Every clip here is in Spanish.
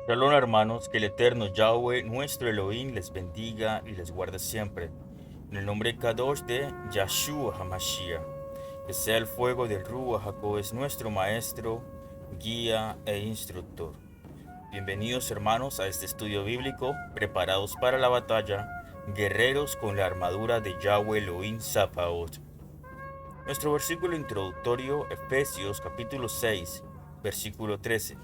Shalom hermanos, que el eterno Yahweh, nuestro Elohim, les bendiga y les guarde siempre. En el nombre Kadosh de Yahshua HaMashiach, que sea el fuego del Ruach HaKodesh nuestro maestro, guía e instructor. Bienvenidos hermanos a este estudio bíblico, preparados para la batalla, guerreros con la armadura de Yahweh Elohim Sabaoth. Nuestro versículo introductorio, Efesios capítulo 6, versículo 13.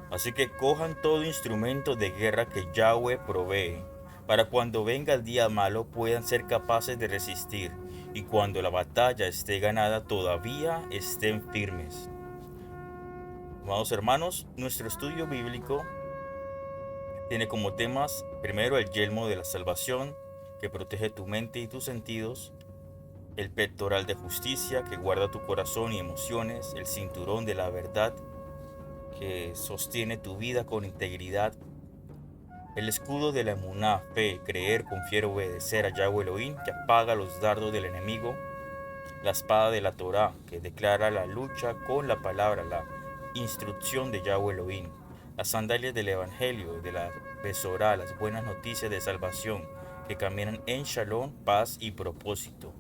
Así que cojan todo instrumento de guerra que Yahweh provee, para cuando venga el día malo puedan ser capaces de resistir, y cuando la batalla esté ganada todavía estén firmes. Amados hermanos, nuestro estudio bíblico tiene como temas, primero, el yelmo de la salvación, que protege tu mente y tus sentidos; el pectoral de justicia, que guarda tu corazón y emociones; el cinturón de la verdad, que sostiene tu vida con integridad; el escudo de la emuná, fe, creer, confiar, obedecer a Yahweh Elohim, que apaga los dardos del enemigo; la espada de la Torá, que declara la lucha con la palabra, la instrucción de Yahweh Elohim; las sandalias del evangelio, de la Besorá, las buenas noticias de salvación, que caminan en shalom, paz y propósito;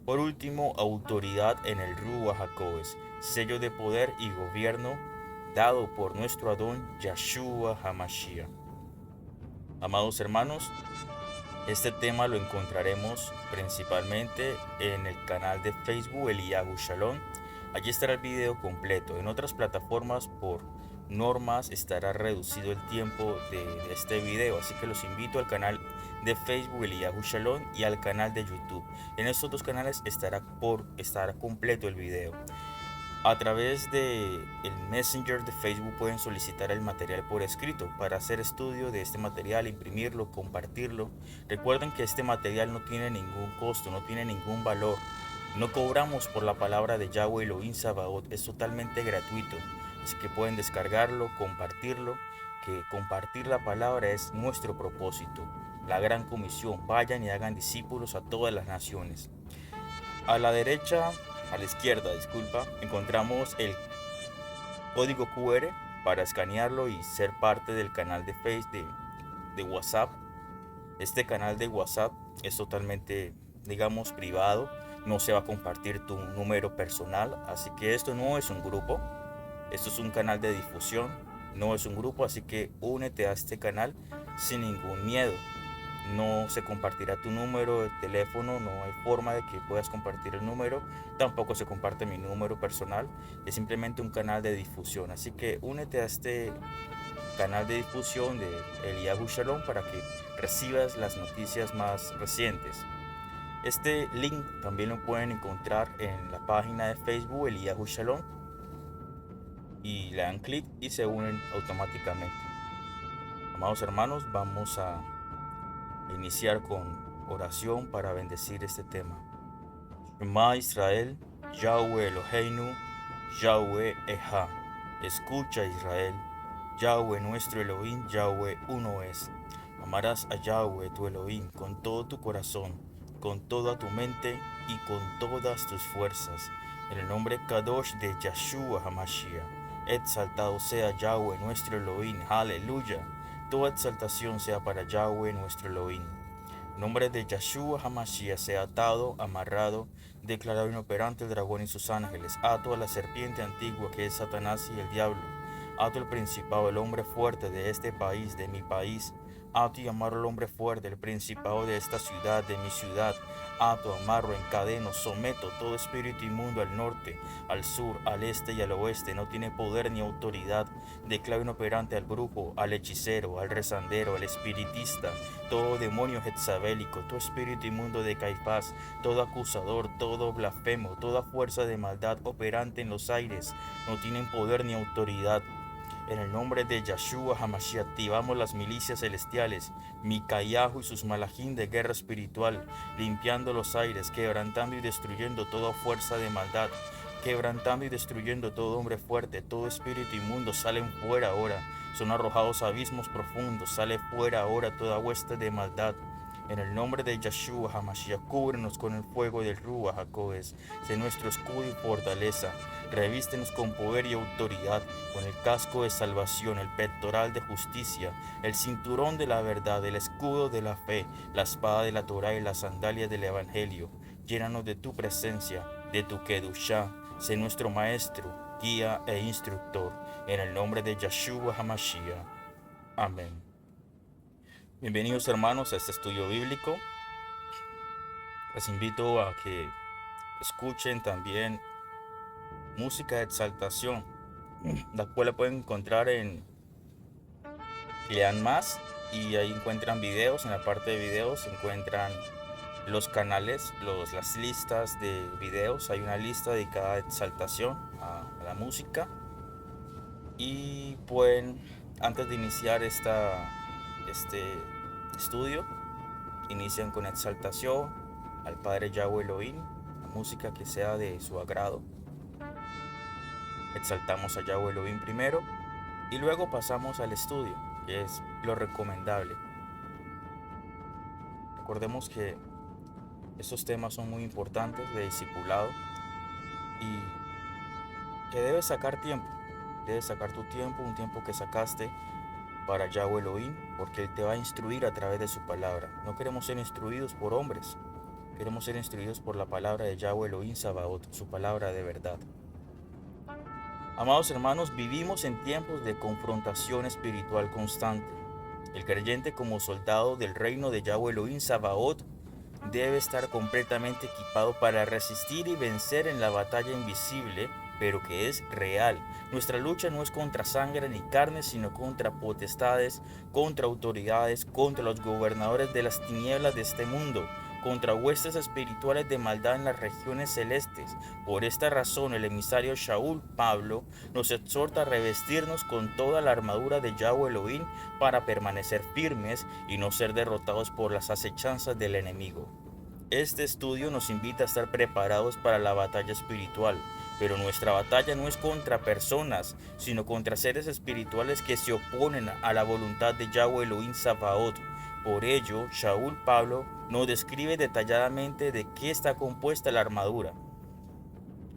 por último, autoridad en el Ruach HaKodesh, sello de poder y gobierno dado por nuestro Adón Yahshua HaMashiach. Amados hermanos, este tema lo encontraremos principalmente en el canal de Facebook Eliyahu Shalom. Allí estará el video completo. En otras plataformas, por normas, estará reducido el tiempo de este video. Así que los invito al canal de Facebook Eliyahu Shalom y al canal de YouTube. En estos dos canales estará completo el video. A través de el Messenger de Facebook pueden solicitar el material por escrito para hacer estudio de este material, imprimirlo, compartirlo. Recuerden que este material no tiene ningún costo, no tiene ningún valor. No cobramos por la palabra de Yahweh Elohim Sabaoth, es totalmente gratuito. Así que pueden descargarlo, compartirlo, que compartir la palabra es nuestro propósito. La gran comisión, vayan y hagan discípulos a todas las naciones. A la derecha, a la izquierda, disculpa, encontramos el código QR para escanearlo y ser parte del canal de Facebook de WhatsApp. Este canal de WhatsApp es totalmente, digamos, privado. No se va a compartir tu número personal, así que esto no es un grupo. Esto es un canal de difusión, no es un grupo, así que únete a este canal sin ningún miedo. No se compartirá tu número de teléfono, no hay forma de que puedas compartir el número, tampoco se comparte mi número personal, es simplemente un canal de difusión. Así que únete a este canal de difusión de Eliyahu Shalom para que recibas las noticias más recientes. Este link también lo pueden encontrar en la página de Facebook Eliyahu Shalom y le dan clic y se unen automáticamente. Amados hermanos, vamos a iniciar con oración para bendecir este tema. Shema Israel, Yahweh Eloheinu, Yahweh Eha. Escucha Israel, Yahweh nuestro Elohim, Yahweh uno es. Amarás a Yahweh tu Elohim con todo tu corazón, con toda tu mente y con todas tus fuerzas. En el nombre Kadosh de Yahshua HaMashiach. Exaltado sea Yahweh nuestro Elohim, aleluya. Toda exaltación sea para Yahweh nuestro Elohim. En nombre de Yahshua HaMashiach sea atado, amarrado, declarado inoperante el dragón y sus ángeles. Ato a la serpiente antigua que es Satanás y el diablo. Ato el principado, el hombre fuerte de este país, de mi país. Ato y amarro al hombre fuerte, el principado de esta ciudad, de mi ciudad. Ato, amarro, encadeno, someto todo espíritu inmundo al norte, al sur, al este y al oeste. No tiene poder ni autoridad. Declaro inoperante al brujo, al hechicero, al rezandero, al espiritista, todo demonio jezabélico, todo espíritu inmundo de Caifás, todo acusador, todo blasfemo, toda fuerza de maldad operante en los aires, no tienen poder ni autoridad. En el nombre de Yahshua HaMashiach activamos las milicias celestiales, Micayahu y sus malajín de guerra espiritual, limpiando los aires, quebrantando y destruyendo toda fuerza de maldad, quebrantando y destruyendo todo hombre fuerte, todo espíritu inmundo, salen fuera ahora, son arrojados a abismos profundos, sale fuera ahora toda hueste de maldad. En el nombre de Yeshua HaMashiach, cúbrenos con el fuego del Ruach HaKodesh, sé nuestro escudo y fortaleza. Revístenos con poder y autoridad, con el casco de salvación, el pectoral de justicia, el cinturón de la verdad, el escudo de la fe, la espada de la Torah y las sandalias del Evangelio. Llénanos de tu presencia, de tu Kedushá. Sé nuestro maestro, guía e instructor. En el nombre de Yeshua HaMashiach. Amén. Bienvenidos hermanos a este estudio bíblico. Les invito a que escuchen también música de exaltación, la cual la pueden encontrar en Lean Más, y ahí encuentran videos. En la parte de videos se encuentran los canales, las listas de videos. Hay una lista dedicada a exaltación, a la música. Y pueden, antes de iniciar este estudio, inician con exaltación al Padre Yahweh Elohim, la música que sea de su agrado. Exaltamos a Yahweh Elohim primero y luego pasamos al estudio, que es lo recomendable. Recordemos que estos temas son muy importantes de discipulado y que debes sacar tiempo. Debes sacar tu tiempo, un tiempo que sacaste para Yahweh Elohim, porque Él te va a instruir a través de su palabra. No queremos ser instruidos por hombres, queremos ser instruidos por la palabra de Yahweh Elohim Sabaoth, su palabra de verdad. Amados hermanos, vivimos en tiempos de confrontación espiritual constante. El creyente, como soldado del reino de Yahweh Elohim Sabaoth, debe estar completamente equipado para resistir y vencer en la batalla invisible, pero que es real. Nuestra lucha no es contra sangre ni carne, sino contra potestades, contra autoridades, contra los gobernadores de las tinieblas de este mundo, contra huestes espirituales de maldad en las regiones celestes. Por esta razón, el emisario Shaul, Pablo, nos exhorta a revestirnos con toda la armadura de Yahweh Elohim para permanecer firmes y no ser derrotados por las acechanzas del enemigo. Este estudio nos invita a estar preparados para la batalla espiritual, pero nuestra batalla no es contra personas, sino contra seres espirituales que se oponen a la voluntad de Yahweh Elohim Sabaoth. Por ello, Shaul Pablo nos describe detalladamente de qué está compuesta la armadura.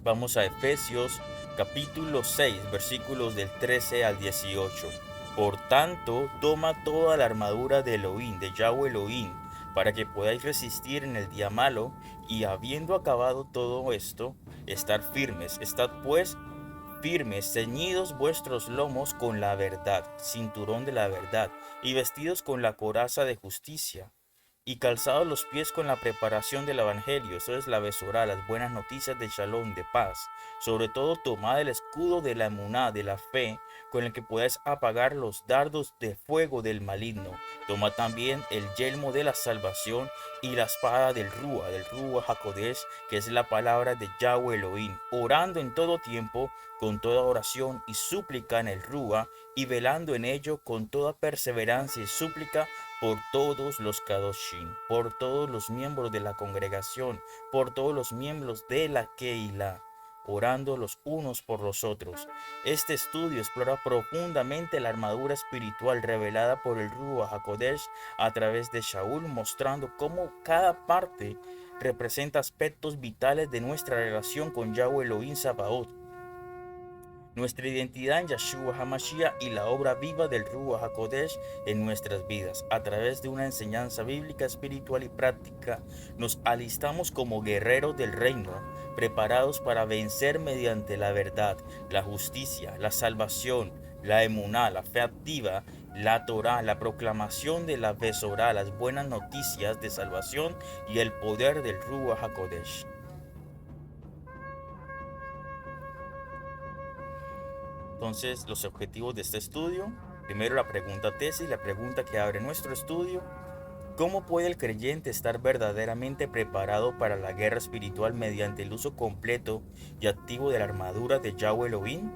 Vamos a Efesios capítulo 6, versículos del 13 al 18. Por tanto, toma toda la armadura de Elohim, de Yahweh Elohim, para que podáis resistir en el día malo, y habiendo acabado todo esto, estar firmes. Estad pues firmes, ceñidos vuestros lomos con la verdad, cinturón de la verdad, y vestidos con la coraza de justicia, y calzados los pies con la preparación del Evangelio, eso es la Besorá, las buenas noticias de Shalom, de paz. Sobre todo tomad el escudo de la emuná, de la fe, con el que podáis apagar los dardos de fuego del maligno. Tomad también el yelmo de la salvación y la espada del Ruach HaKodesh, que es la palabra de Yahweh Elohim, orando en todo tiempo, con toda oración y súplica en el Ruach, y velando en ello con toda perseverancia y súplica por todos los Kadoshim, por todos los miembros de la congregación, por todos los miembros de la Keilah, orando los unos por los otros. Este estudio explora profundamente la armadura espiritual revelada por el Ruach HaKodesh a través de Shaul, mostrando cómo cada parte representa aspectos vitales de nuestra relación con Yahweh Elohim Sabaoth, nuestra identidad en Yeshua HaMashiach y la obra viva del Ruach HaKodesh en nuestras vidas. A través de una enseñanza bíblica, espiritual y práctica, nos alistamos como guerreros del reino, preparados para vencer mediante la verdad, la justicia, la salvación, la emuná, la fe activa, la Torah, la proclamación de la Besorá, las buenas noticias de salvación y el poder del Ruach HaKodesh. Entonces, los objetivos de este estudio: primero, la pregunta tesis, la pregunta que abre nuestro estudio: ¿cómo puede el creyente estar verdaderamente preparado para la guerra espiritual mediante el uso completo y activo de la armadura de Yahweh Elohim?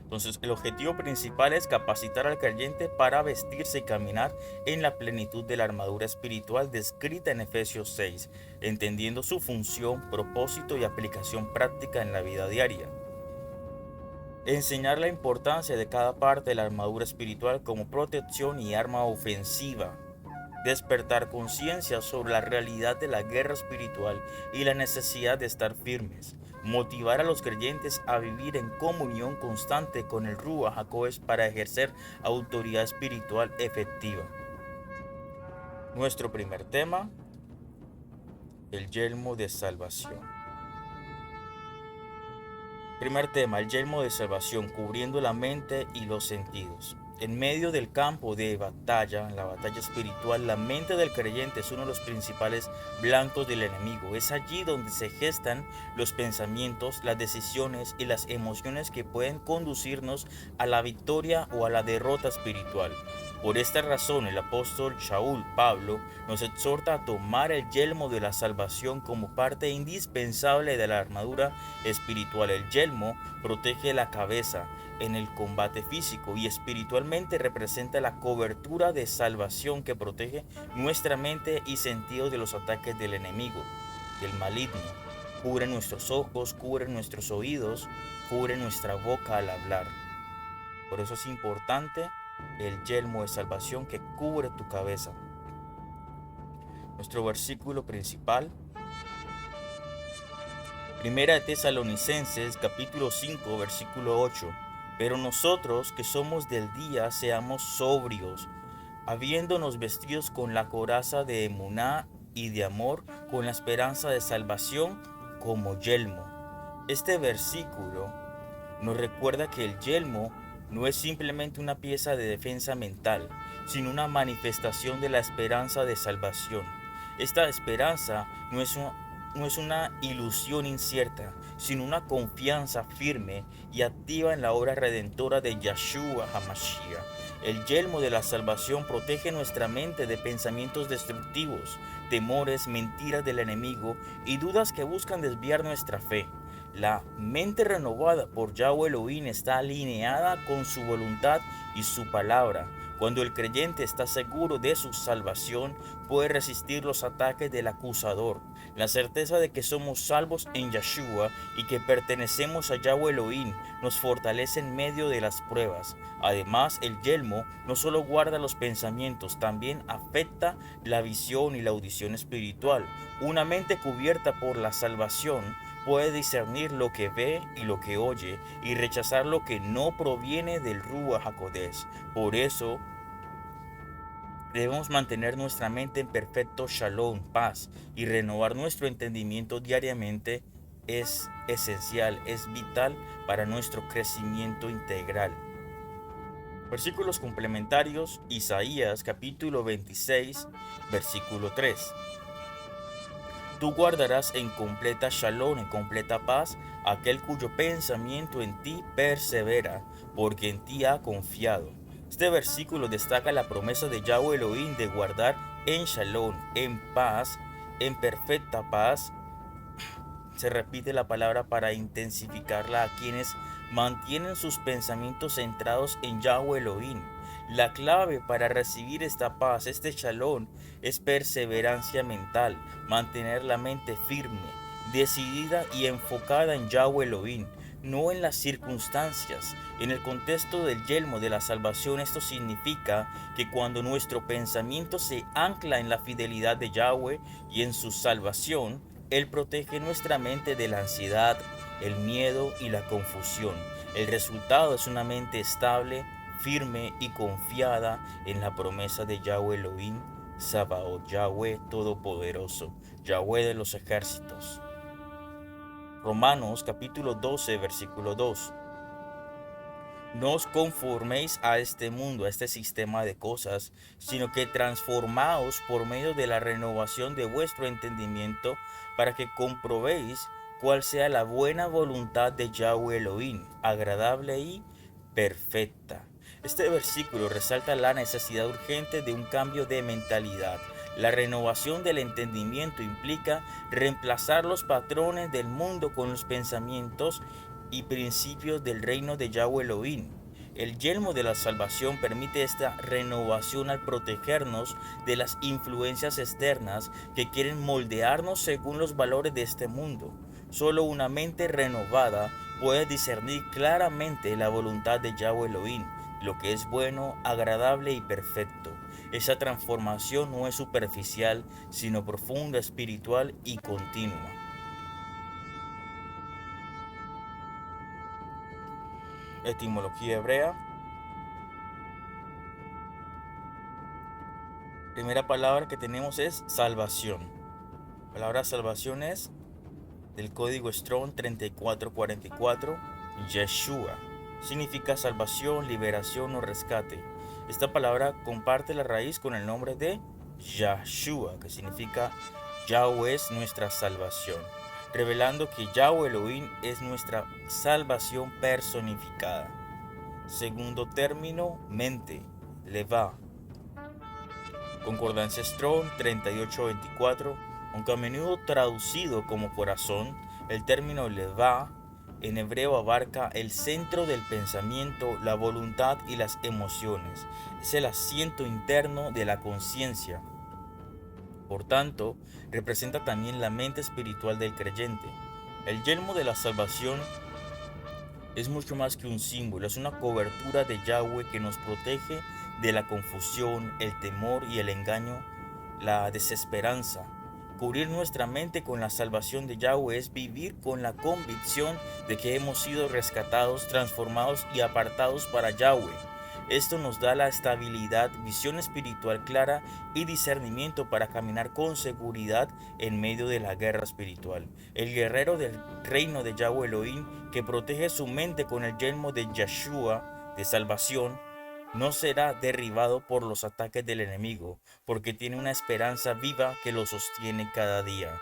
Entonces, el objetivo principal es capacitar al creyente para vestirse y caminar en la plenitud de la armadura espiritual descrita en Efesios 6, entendiendo su función, propósito y aplicación práctica en la vida diaria. Enseñar la importancia de cada parte de la armadura espiritual como protección y arma ofensiva. despertar conciencia sobre la realidad de la guerra espiritual y la necesidad de estar firmes, motivar a los creyentes a vivir en comunión constante con el Ruach HaKodesh para ejercer autoridad espiritual efectiva. Nuestro primer tema, el yelmo de salvación. Primer tema, el yelmo de salvación, cubriendo la mente y los sentidos. En medio del campo de batalla, en la batalla espiritual, la mente del creyente es uno de los principales blancos del enemigo. Es allí donde se gestan los pensamientos, las decisiones y las emociones que pueden conducirnos a la victoria o a la derrota espiritual. Por esta razón, el apóstol Shaul Pablo nos exhorta a tomar el yelmo de la salvación como parte indispensable de la armadura espiritual. El yelmo protege la cabeza en el combate físico y espiritualmente representa la cobertura de salvación que protege nuestra mente y sentido de los ataques del enemigo, del maligno. Cubre nuestros ojos, cubre nuestros oídos, cubre nuestra boca al hablar. Por eso es importante el yelmo de salvación que cubre tu cabeza. Nuestro versículo principal, Primera de Tesalonicenses, capítulo 5, versículo 8. Pero nosotros que somos del día, seamos sobrios, habiéndonos vestidos con la coraza de emuná y de amor, con la esperanza de salvación como yelmo. Este versículo nos recuerda que el yelmo no es simplemente una pieza de defensa mental, sino una manifestación de la esperanza de salvación. Esta esperanza no es una ilusión incierta, sino una confianza firme y activa en la obra redentora de Yeshua HaMashiach. El yelmo de la salvación protege nuestra mente de pensamientos destructivos, temores, mentiras del enemigo y dudas que buscan desviar nuestra fe. La mente renovada por Yahweh Elohim está alineada con su voluntad y su palabra. Cuando el creyente está seguro de su salvación, puede resistir los ataques del acusador. La certeza de que somos salvos en Yeshua y que pertenecemos a Yahweh Elohim nos fortalece en medio de las pruebas. Además, el yelmo no solo guarda los pensamientos, también afecta la visión y la audición espiritual. Una mente cubierta por la salvación puede discernir lo que ve y lo que oye y rechazar lo que no proviene del Ruach HaKodesh. Por eso debemos mantener nuestra mente en perfecto shalom, paz, y renovar nuestro entendimiento diariamente es esencial, es vital para nuestro crecimiento integral. Versículos complementarios, Isaías capítulo 26, versículo 3. Tú guardarás en completa shalom, en completa paz, aquel cuyo pensamiento en ti persevera, porque en ti ha confiado. Este versículo destaca la promesa de Yahweh Elohim de guardar en shalom, en paz, en perfecta paz. Se repite la palabra para intensificarla a quienes mantienen sus pensamientos centrados en Yahweh Elohim. La clave para recibir esta paz, este shalom, es perseverancia mental, mantener la mente firme, decidida y enfocada en Yahweh Elohim, no en las circunstancias. En el contexto del yelmo de la salvación, esto significa que cuando nuestro pensamiento se ancla en la fidelidad de Yahweh y en su salvación, Él protege nuestra mente de la ansiedad, el miedo y la confusión. El resultado es una mente estable, firme y confiada en la promesa de Yahweh Elohim, Sabaoth, Yahweh Todopoderoso, Yahweh de los ejércitos. Romanos capítulo 12, versículo 2. No os conforméis a este mundo, a este sistema de cosas, sino que transformaos por medio de la renovación de vuestro entendimiento, para que comprobéis cuál sea la buena voluntad de Yahweh Elohim, agradable y perfecta. Este versículo resalta la necesidad urgente de un cambio de mentalidad. La renovación del entendimiento implica reemplazar los patrones del mundo con los pensamientos y principios del reino de Yahweh Elohim. El yelmo de la salvación permite esta renovación al protegernos de las influencias externas que quieren moldearnos según los valores de este mundo. Solo una mente renovada puede discernir claramente la voluntad de Yahweh Elohim, lo que es bueno, agradable y perfecto. Esa transformación no es superficial, sino profunda, espiritual y continua. Etimología hebrea. Primera palabra que tenemos es salvación. La palabra salvación es del código Strong 3444, Yeshua. Significa salvación, liberación o rescate. Esta palabra comparte la raíz con el nombre de Yahshua, que significa Yahweh es nuestra salvación, revelando que Yahweh Elohim es nuestra salvación personificada. Segundo término, mente, Levá. Concordancia Strong 3824, aunque a menudo traducido como corazón, el término Levá en hebreo abarca el centro del pensamiento, la voluntad y las emociones. Es el asiento interno de la conciencia. Por tanto, representa también la mente espiritual del creyente. El yelmo de la salvación es mucho más que un símbolo, es una cobertura de Yahweh que nos protege de la confusión, el temor y el engaño, la desesperanza. Cubrir nuestra mente con la salvación de Yahweh es vivir con la convicción de que hemos sido rescatados, transformados y apartados para Yahweh. Esto nos da la estabilidad, visión espiritual clara y discernimiento para caminar con seguridad en medio de la guerra espiritual. El guerrero del reino de Yahweh Elohim, que protege su mente con el yelmo de Yeshua, de salvación, no será derribado por los ataques del enemigo, porque tiene una esperanza viva que lo sostiene cada día.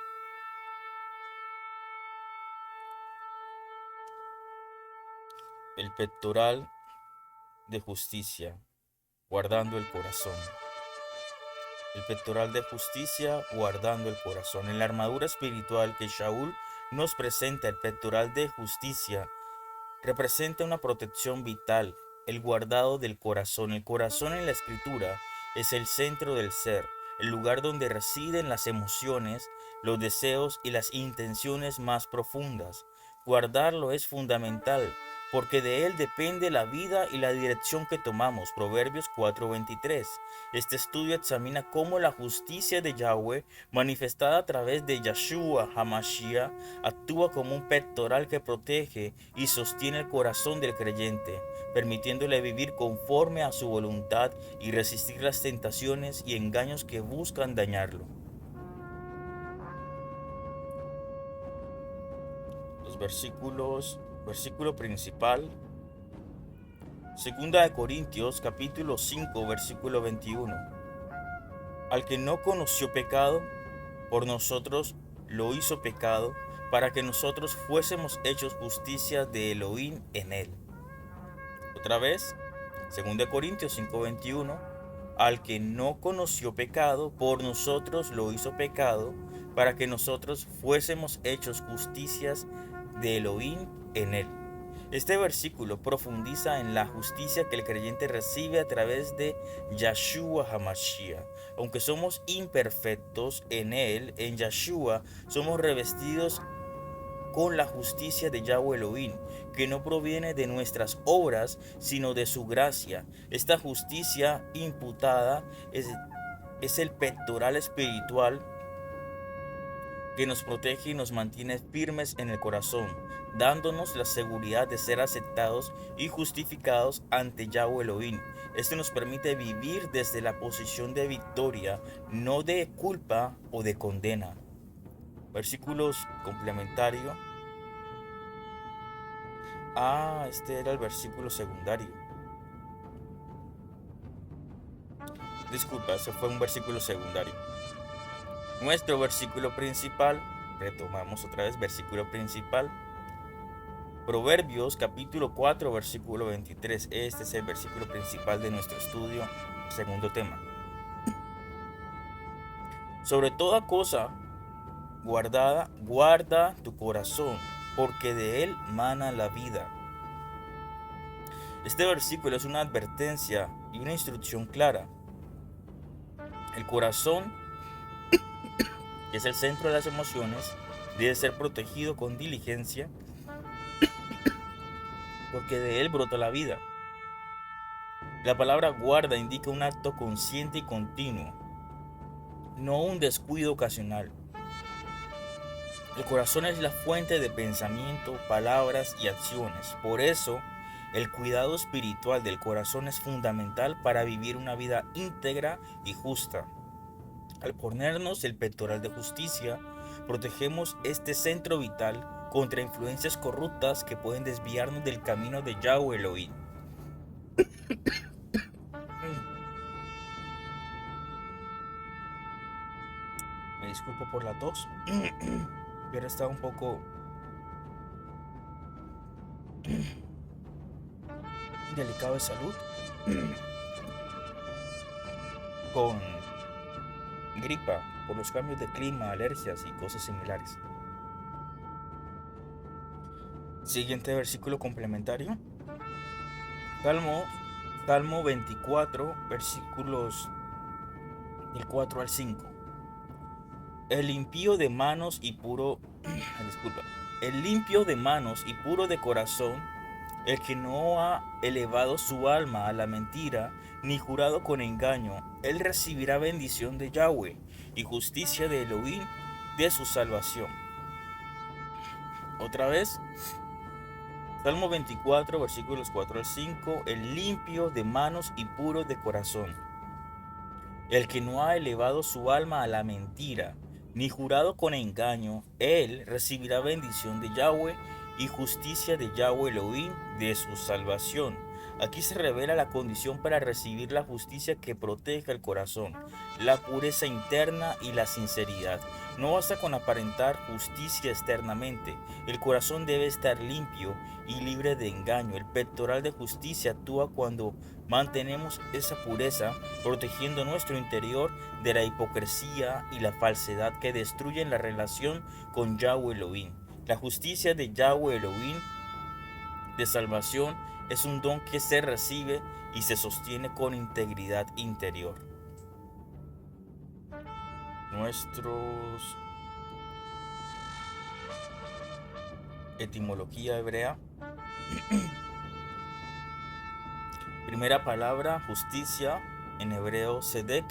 El pectoral de justicia, guardando el corazón. El pectoral de justicia, guardando el corazón. En la armadura espiritual que Shaul nos presenta, el pectoral de justicia representa una protección vital, el guardado del corazón. El corazón en la escritura es el centro del ser, el lugar donde residen las emociones, los deseos y las intenciones más profundas. Guardarlo es fundamental, porque de él depende la vida y la dirección que tomamos. Proverbios 4:23. Este estudio examina cómo la justicia de Yahweh, manifestada a través de Yeshua HaMashiach, actúa como un pectoral que protege y sostiene el corazón del creyente, permitiéndole vivir conforme a su voluntad y resistir las tentaciones y engaños que buscan dañarlo. Los versículo principal, 2 Corintios capítulo 5, versículo 21. Al que no conoció pecado, por nosotros lo hizo pecado, para que nosotros fuésemos hechos justicia de Elohim en él. Otra vez, 2 Corintios 5:21, al que no conoció pecado, por nosotros lo hizo pecado, para que nosotros fuésemos hechos justicias de Elohim en él. Este versículo profundiza en la justicia que el creyente recibe a través de Yeshua HaMashiach. Aunque somos imperfectos en él, en Yeshua, somos revestidos con la justicia de Yahweh Elohim, que no proviene de nuestras obras, sino de su gracia. Esta justicia imputada es el pectoral espiritual que nos protege y nos mantiene firmes en el corazón, dándonos la seguridad de ser aceptados y justificados ante Yahweh Elohim. Esto nos permite vivir desde la posición de victoria, no de culpa o de condena. Versículos complementarios. Este era el versículo secundario. Disculpa, ese fue un versículo secundario. Nuestro versículo principal, retomamos otra vez, versículo principal. Proverbios capítulo 4, versículo 23. Este es el versículo principal de nuestro estudio, segundo tema. Sobre toda cosa guardada, guarda tu corazón, porque de él mana la vida. Este versículo es una advertencia y una instrucción clara. El corazón, que es el centro de las emociones, debe ser protegido con diligencia, porque de él brota la vida. La palabra guarda indica un acto consciente y continuo, no un descuido ocasional. El corazón es la fuente de pensamiento, palabras y acciones. Por eso, el cuidado espiritual del corazón es fundamental para vivir una vida íntegra y justa. Al ponernos el pectoral de justicia, protegemos este centro vital contra influencias corruptas que pueden desviarnos del camino de Yahweh Elohim. Me disculpo por la tos, pero está un poco delicado de salud con gripa por los cambios de clima, alergias y cosas similares. Siguiente versículo complementario. Salmo, Salmo 24, versículos del 4 al 5. El impío de manos y puro, disculpa, el limpio de manos y puro de corazón, el que no ha elevado su alma a la mentira, ni jurado con engaño, él recibirá bendición de Yahweh y justicia de Elohim de su salvación. Otra vez, Salmo 24, versículos 4 al 5, el limpio de manos y puro de corazón, el que no ha elevado su alma a la mentira, ni jurado con engaño, él recibirá bendición de Yahweh y justicia de Yahweh Elohim de su salvación. Aquí se revela la condición para recibir la justicia que proteja el corazón, la pureza interna y la sinceridad. No basta con aparentar justicia externamente, el corazón debe estar limpio y libre de engaño. El pectoral de justicia actúa cuando mantenemos esa pureza, protegiendo nuestro interior de la hipocresía y la falsedad que destruyen la relación con Yahweh Elohim. La justicia de Yahweh Elohim de salvación es un don que se recibe y se sostiene con integridad interior. Nuestros etimología hebrea. Primera palabra, justicia, en hebreo Sedek,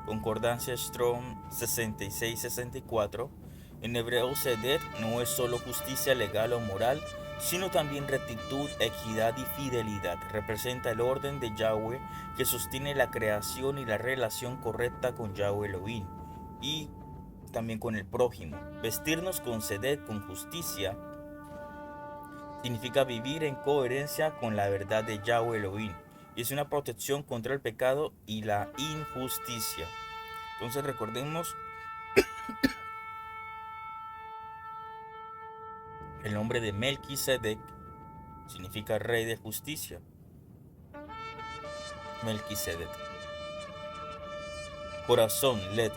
concordancia Strong 66-64. En hebreo Sedek no es solo justicia legal o moral, sino también rectitud, equidad y fidelidad. Representa el orden de Yahweh que sostiene la creación y la relación correcta con Yahweh Elohim y también con el prójimo. Vestirnos con Sedek, con justicia, significa vivir en coherencia con la verdad de Yahweh Elohim. Y es una protección contra el pecado y la injusticia. Entonces recordemos el nombre de Melquisedec significa rey de justicia. Melquisedec. Corazón, Led.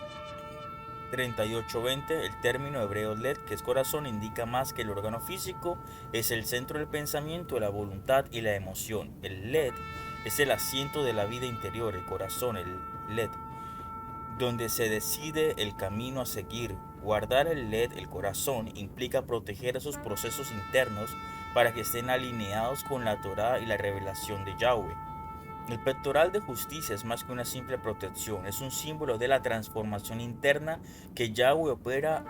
38:20, el término hebreo led, que es corazón, indica más que el órgano físico, es el centro del pensamiento, la voluntad y la emoción. El led es el asiento de la vida interior, el corazón, el led, donde se decide el camino a seguir. Guardar el led, el corazón, implica proteger esos procesos internos para que estén alineados con la Torá y la revelación de Yahweh. El pectoral de justicia es más que una simple protección, es un símbolo de la transformación interna que Yahweh opera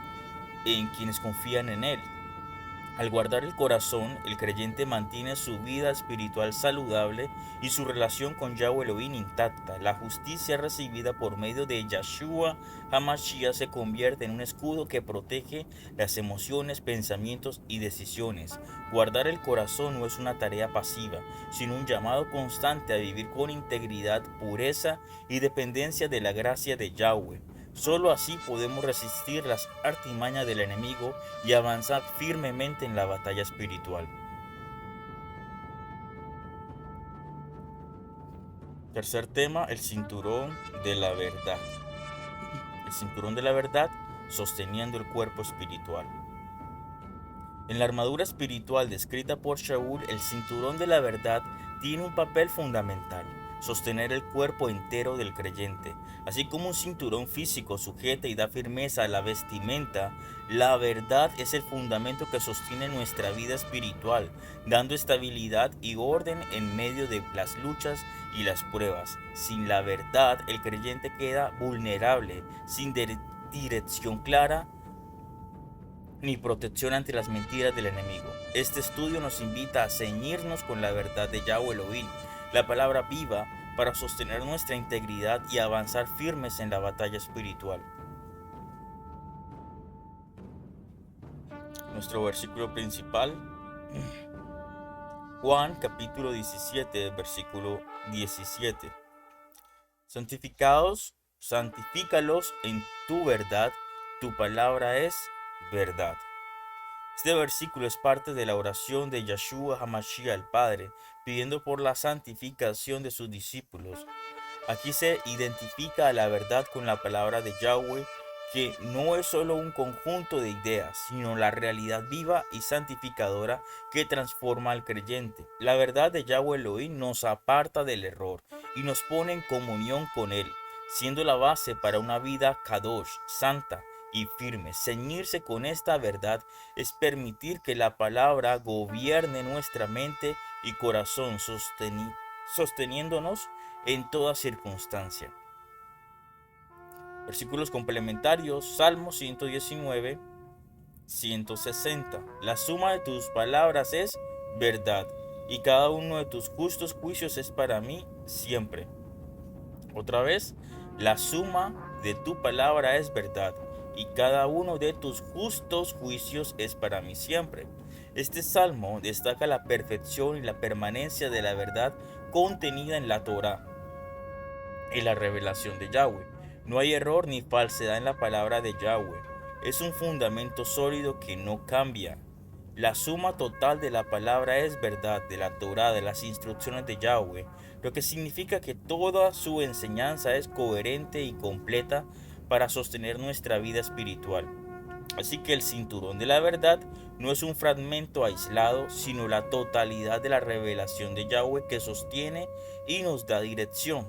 en quienes confían en él. Al guardar el corazón, el creyente mantiene su vida espiritual saludable y su relación con Yahweh Elohim intacta. La justicia recibida por medio de Yahshua HaMashiach se convierte en un escudo que protege las emociones, pensamientos y decisiones. Guardar el corazón no es una tarea pasiva, sino un llamado constante a vivir con integridad, pureza y dependencia de la gracia de Yahweh. Solo así podemos resistir las artimañas del enemigo y avanzar firmemente en la batalla espiritual. Tercer tema, el cinturón de la verdad. El cinturón de la verdad sosteniendo el cuerpo espiritual. En la armadura espiritual descrita por Shaul, el cinturón de la verdad tiene un papel fundamental: sostener el cuerpo entero del creyente. Así como un cinturón físico sujeta y da firmeza a la vestimenta, la verdad es el fundamento que sostiene nuestra vida espiritual, dando estabilidad y orden en medio de las luchas y las pruebas. Sin la verdad, el creyente queda vulnerable, sin dirección clara ni protección ante las mentiras del enemigo. Este estudio nos invita a ceñirnos con la verdad de Yahweh Elohim, la palabra viva, para sostener nuestra integridad y avanzar firmes en la batalla espiritual. Nuestro versículo principal, Juan capítulo 17, versículo 17. Santifícalos en tu verdad, tu palabra es verdad. Este versículo es parte de la oración de Yeshua HaMashiach al Padre, pidiendo por la santificación de sus discípulos. Aquí se identifica a la verdad con la palabra de Yahweh, que no es solo un conjunto de ideas, sino la realidad viva y santificadora que transforma al creyente. La verdad de Yahweh Elohim nos aparta del error y nos pone en comunión con Él, siendo la base para una vida kadosh, santa y firme. Ceñirse con esta verdad es permitir que la palabra gobierne nuestra mente y corazón, sosteniéndonos en toda circunstancia. Versículos complementarios, Salmo 119, 160. La suma de tus palabras es verdad, y cada uno de tus justos juicios es para mí siempre. Otra vez, la suma de tu palabra es verdad, y cada uno de tus justos juicios es para mí siempre. Este salmo destaca la perfección y la permanencia de la verdad contenida en la Torá, en la revelación de Yahweh. No hay error ni falsedad en la palabra de Yahweh. Es un fundamento sólido que no cambia. La suma total de la palabra es verdad, de la Torá, de las instrucciones de Yahweh, lo que significa que toda su enseñanza es coherente y completa para sostener nuestra vida espiritual. Así que el cinturón de la verdad no es un fragmento aislado, sino la totalidad de la revelación de Yahweh que sostiene y nos da dirección.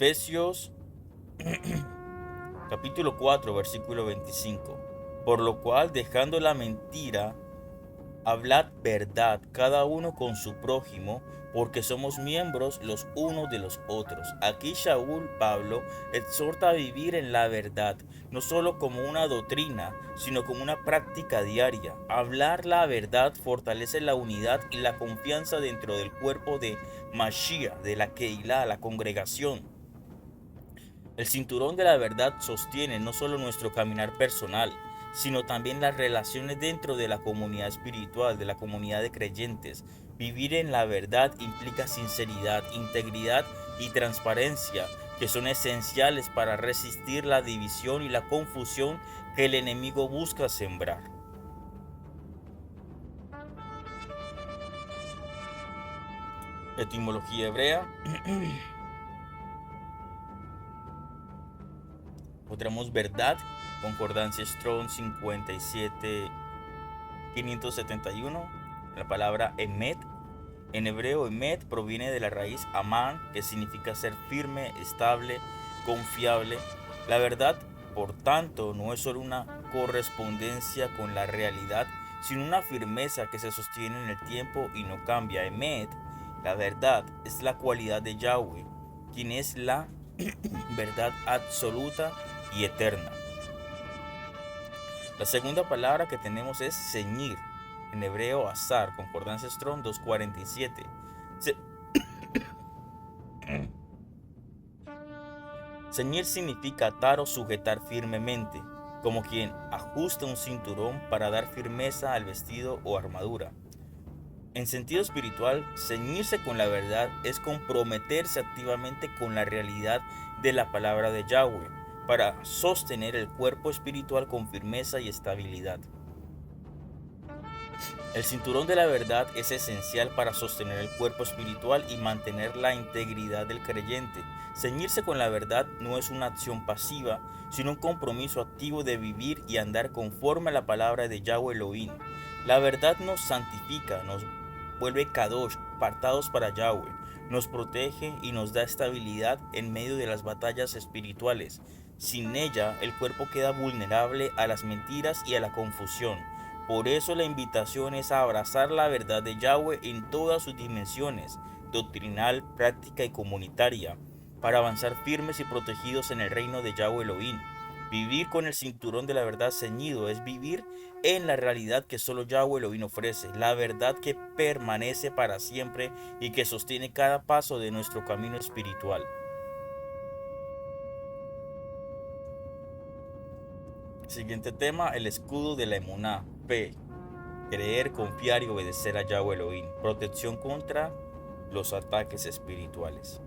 Efesios capítulo 4, versículo 25. Por lo cual, dejando la mentira, hablad verdad cada uno con su prójimo, porque somos miembros los unos de los otros. Aquí Shaul, Pablo, exhorta a vivir en la verdad, no solo como una doctrina, sino como una práctica diaria. Hablar la verdad fortalece la unidad y la confianza dentro del cuerpo de Mashiach, de la Keilah, la congregación. El cinturón de la verdad sostiene no solo nuestro caminar personal, sino también las relaciones dentro de la comunidad espiritual, de la comunidad de creyentes. Vivir en la verdad implica sinceridad, integridad y transparencia, que son esenciales para resistir la división y la confusión que el enemigo busca sembrar. Etimología hebrea. Encontramos verdad, concordancia Strong 57571, la palabra emet. En hebreo, emet proviene de la raíz amán, que significa ser firme, estable, confiable. La verdad, por tanto, no es solo una correspondencia con la realidad, sino una firmeza que se sostiene en el tiempo y no cambia. Emet, la verdad, es la cualidad de Yahweh, quien es la verdad absoluta y eterna. La segunda palabra que tenemos es ceñir, en hebreo azar, concordancia Strong 247. Ceñir significa atar o sujetar firmemente, como quien ajusta un cinturón para dar firmeza al vestido o armadura. En sentido espiritual, ceñirse con la verdad es comprometerse activamente con la realidad de la palabra de Yahweh, para sostener el cuerpo espiritual con firmeza y estabilidad. El cinturón de la verdad es esencial para sostener el cuerpo espiritual y mantener la integridad del creyente. Ceñirse con la verdad no es una acción pasiva, sino un compromiso activo de vivir y andar conforme a la palabra de Yahweh Elohim. La verdad nos santifica, nos vuelve kadosh, apartados para Yahweh, nos protege y nos da estabilidad en medio de las batallas espirituales. Sin ella, el cuerpo queda vulnerable a las mentiras y a la confusión. Por eso la invitación es a abrazar la verdad de Yahweh en todas sus dimensiones, doctrinal, práctica y comunitaria para avanzar firmes y protegidos en el reino de Yahweh Elohim. Vivir con el cinturón de la verdad ceñido es vivir en la realidad que solo Yahweh Elohim ofrece, la verdad que permanece para siempre y que sostiene cada paso de nuestro camino espiritual. Siguiente tema, el escudo de la emuná, fe, creer, confiar y obedecer a Yahweh Elohim, protección contra los ataques espirituales.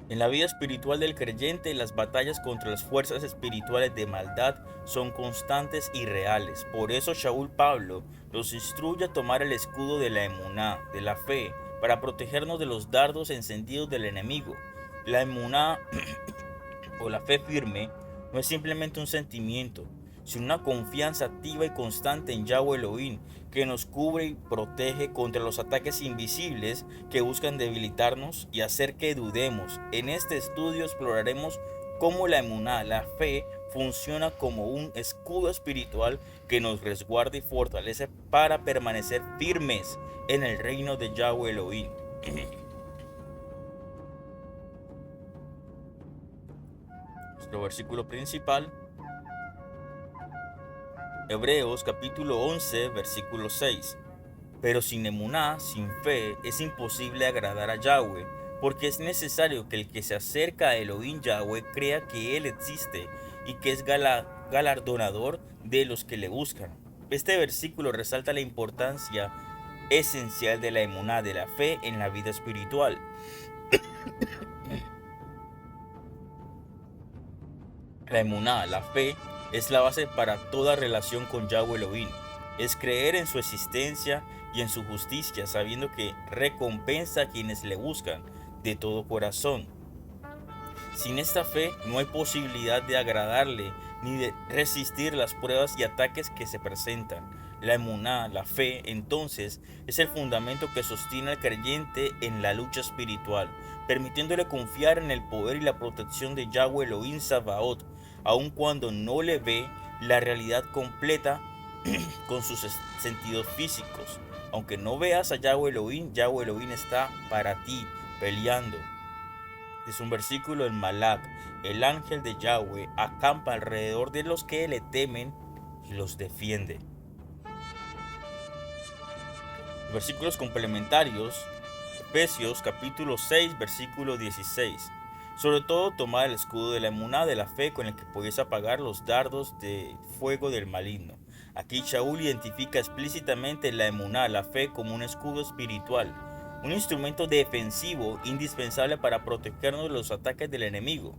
En la vida espiritual del creyente, las batallas contra las fuerzas espirituales de maldad son constantes y reales. Por eso Shaul Pablo los instruye a tomar el escudo de la emuná, de la fe, para protegernos de los dardos encendidos del enemigo. La emuná o la fe firme no es simplemente un sentimiento, sino una confianza activa y constante en Yahweh Elohim, que nos cubre y protege contra los ataques invisibles que buscan debilitarnos y hacer que dudemos. En este estudio exploraremos cómo la emuná, la fe, funciona como un escudo espiritual que nos resguarda y fortalece para permanecer firmes en el reino de Yahweh Elohim. Nuestro versículo principal, Hebreos capítulo 11, versículo 6. Pero sin emuná, sin fe, es imposible agradar a Yahweh, porque es necesario que el que se acerca a Elohim Yahweh crea que Él existe y que es galardonador de los que le buscan. Este versículo resalta la importancia esencial de la emuná, de la fe en la vida espiritual. La emuná, la fe, es la base para toda relación con Yahweh Elohim. Es creer en su existencia y en su justicia, sabiendo que recompensa a quienes le buscan de todo corazón. Sin esta fe no hay posibilidad de agradarle ni de resistir las pruebas y ataques que se presentan. La emuná, la fe, entonces, es el fundamento que sostiene al creyente en la lucha espiritual, permitiéndole confiar en el poder y la protección de Yahweh Elohim Sabaoth, aun cuando no le ve la realidad completa con sus sentidos físicos. Aunque no veas a Yahweh Elohim está para ti, peleando. Es un versículo en Malak. El ángel de Yahweh acampa alrededor de los que le temen y los defiende. Versículos complementarios. Efesios capítulo 6, versículo 16. Sobre todo tomad el escudo de la emuná, de la fe, con el que podéis apagar los dardos de fuego del maligno. Aquí Shaul identifica explícitamente la emuná, la fe, como un escudo espiritual, un instrumento defensivo indispensable para protegernos de los ataques del enemigo.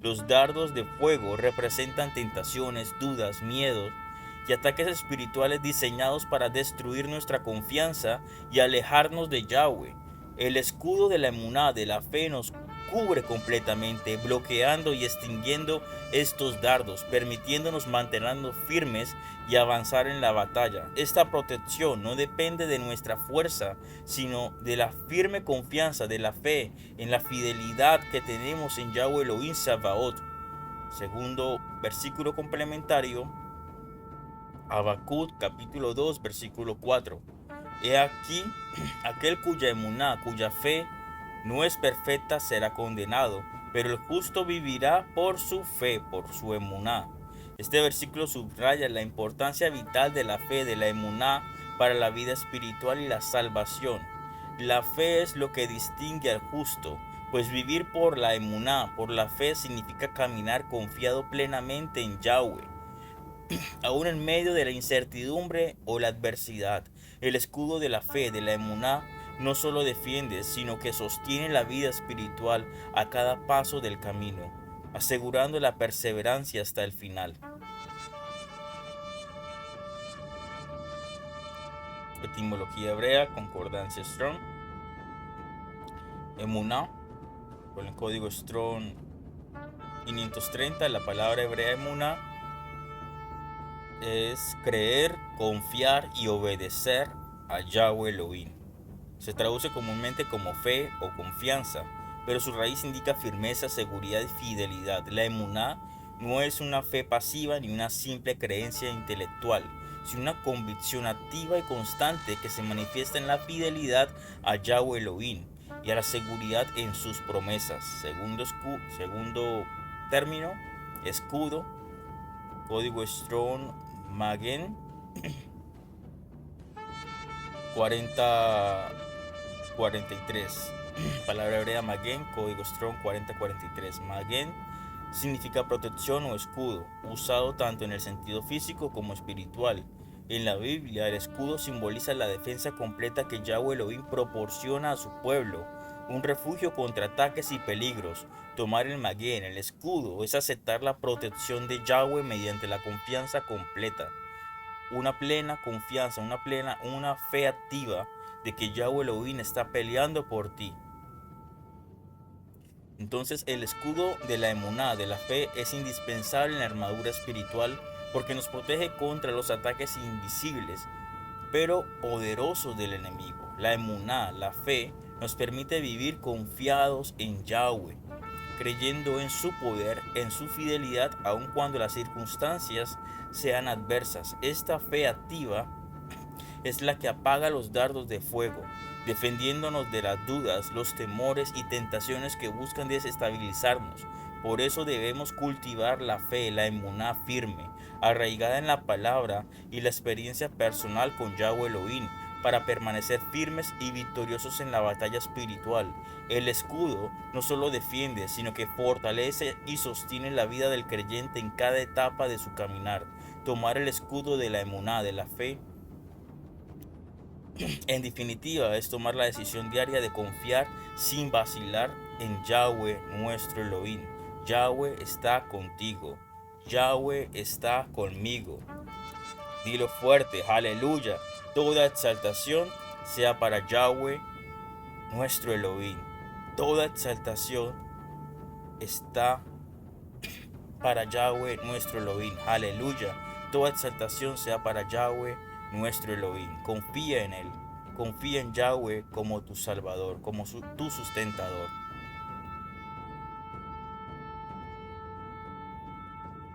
Los dardos de fuego representan tentaciones, dudas, miedos y ataques espirituales diseñados para destruir nuestra confianza y alejarnos de Yahweh. El escudo de la emuná, de la fe, nos cubre completamente, bloqueando y extinguiendo estos dardos, permitiéndonos mantenernos firmes y avanzar en la batalla. Esta protección no depende de nuestra fuerza, sino de la firme confianza, de la fe, en la fidelidad que tenemos en Yahweh Elohim Sabaoth. Segundo versículo complementario, Habacuc capítulo 2, versículo 4. He aquí, aquel cuya emuná, cuya fe no es perfecta, será condenado, pero el justo vivirá por su fe, por su emuná. Este versículo subraya la importancia vital de la fe, de la emuná, para la vida espiritual y la salvación. La fe es lo que distingue al justo, pues vivir por la emuná, por la fe, significa caminar confiado plenamente en Yahweh, aún en medio de la incertidumbre o la adversidad. El escudo de la fe, de la emuná, no solo defiende, sino que sostiene la vida espiritual a cada paso del camino, asegurando la perseverancia hasta el final. Etimología hebrea, concordancia Strong. Emuná, con el código Strong 530, la palabra hebrea emuná es creer, confiar y obedecer a Yahweh Elohim. Se traduce comúnmente como fe o confianza, pero su raíz indica firmeza, seguridad y fidelidad. La emuná no es una fe pasiva ni una simple creencia intelectual, sino una convicción activa y constante que se manifiesta en la fidelidad a Yahweh Elohim y a la seguridad en sus promesas. Segundo término, escudo, código Strong Magen 4043. Palabra hebrea Magen, código Strong 4043. Magen significa protección o escudo, usado tanto en el sentido físico como espiritual. En la Biblia, el escudo simboliza la defensa completa que Yahweh Elohim proporciona a su pueblo, un refugio contra ataques y peligros. Tomar el Magen, el escudo, es aceptar la protección de Yahweh mediante la confianza completa. Una plena confianza, una fe activa de que Yahweh Elohim está peleando por ti. Entonces el escudo de la emuná, de la fe, es indispensable en la armadura espiritual porque nos protege contra los ataques invisibles pero poderosos del enemigo. La emuná, la fe, nos permite vivir confiados en Yahweh, creyendo en su poder, en su fidelidad, aun cuando las circunstancias sean adversas. Esta fe activa es la que apaga los dardos de fuego, defendiéndonos de las dudas, los temores y tentaciones que buscan desestabilizarnos. Por eso debemos cultivar la fe, la emuná firme, arraigada en la palabra y la experiencia personal con Yahweh Elohim, para permanecer firmes y victoriosos en la batalla espiritual. El escudo no solo defiende, sino que fortalece y sostiene la vida del creyente en cada etapa de su caminar. Tomar el escudo de la emuná, de la fe, en definitiva, es tomar la decisión diaria de confiar sin vacilar en Yahweh nuestro Elohim. Yahweh está contigo. Yahweh está conmigo. Dilo fuerte, aleluya. Toda exaltación sea para Yahweh nuestro Elohim. Toda exaltación está para Yahweh nuestro Elohim. Aleluya. Toda exaltación sea para Yahweh nuestro Elohim. Confía en Él. Confía en Yahweh como tu Salvador, como tu sustentador.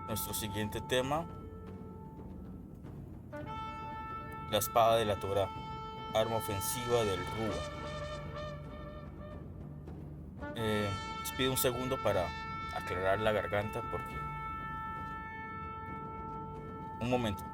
Nuestro siguiente tema, la espada de la Torá, arma ofensiva del Rúa. Les pido un segundo para aclarar la garganta porque... Un momento.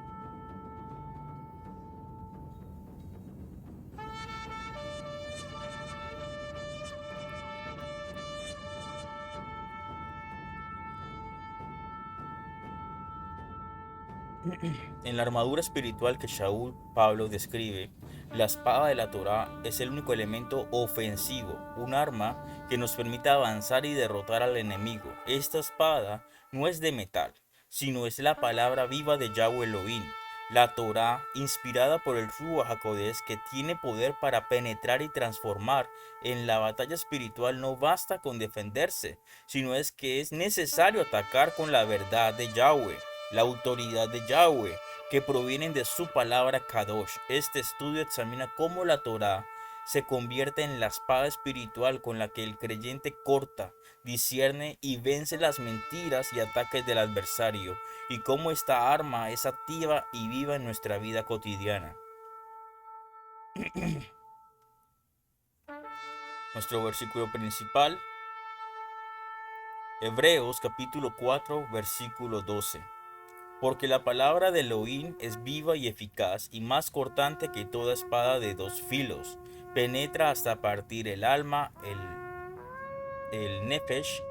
En la armadura espiritual que Shaul Pablo describe, la espada de la Torá es el único elemento ofensivo, un arma que nos permite avanzar y derrotar al enemigo. Esta espada no es de metal, sino es la palabra viva de Yahweh Elohim. La Torá, inspirada por el Ruach HaKodesh, que tiene poder para penetrar y transformar. En la batalla espiritual no basta con defenderse, sino es que es necesario atacar con la verdad de Yahweh, la autoridad de Yahweh, que provienen de su palabra Kadosh. Este estudio examina cómo la Torá se convierte en la espada espiritual con la que el creyente corta, discierne y vence las mentiras y ataques del adversario, y cómo esta arma es activa y viva en nuestra vida cotidiana. Nuestro versículo principal, Hebreos capítulo 4, versículo 12. Porque la palabra de Elohim es viva y eficaz y más cortante que toda espada de dos filos. Penetra hasta partir el alma, el nefesh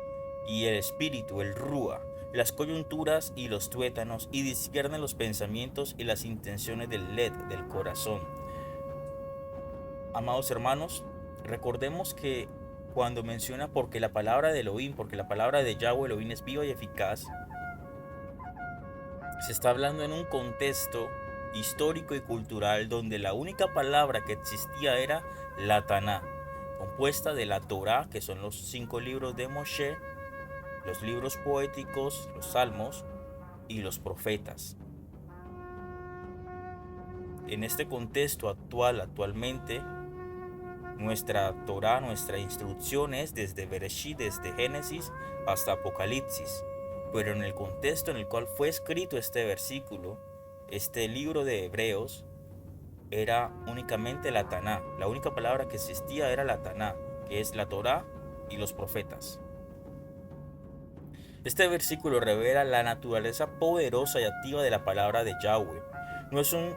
y el espíritu, el rúa, las coyunturas y los tuétanos, y discierne los pensamientos y las intenciones del led, del corazón. Amados hermanos, recordemos que cuando menciona porque la palabra de Elohim, porque la palabra de Yahweh Elohim es viva y eficaz, se está hablando en un contexto histórico y cultural donde la única palabra que existía era la Taná, compuesta de la Torá, que son los 5 libros de Moshe, los libros poéticos, los salmos y los profetas. En este contexto actualmente, nuestra Torá, nuestra instrucción es desde Bereshit, desde Génesis hasta Apocalipsis. Pero en el contexto en el cual fue escrito este versículo, este libro de Hebreos era únicamente la Taná. La única palabra que existía era la Taná, que es la Torá y los profetas. Este versículo revela la naturaleza poderosa y activa de la palabra de Yahweh. No es un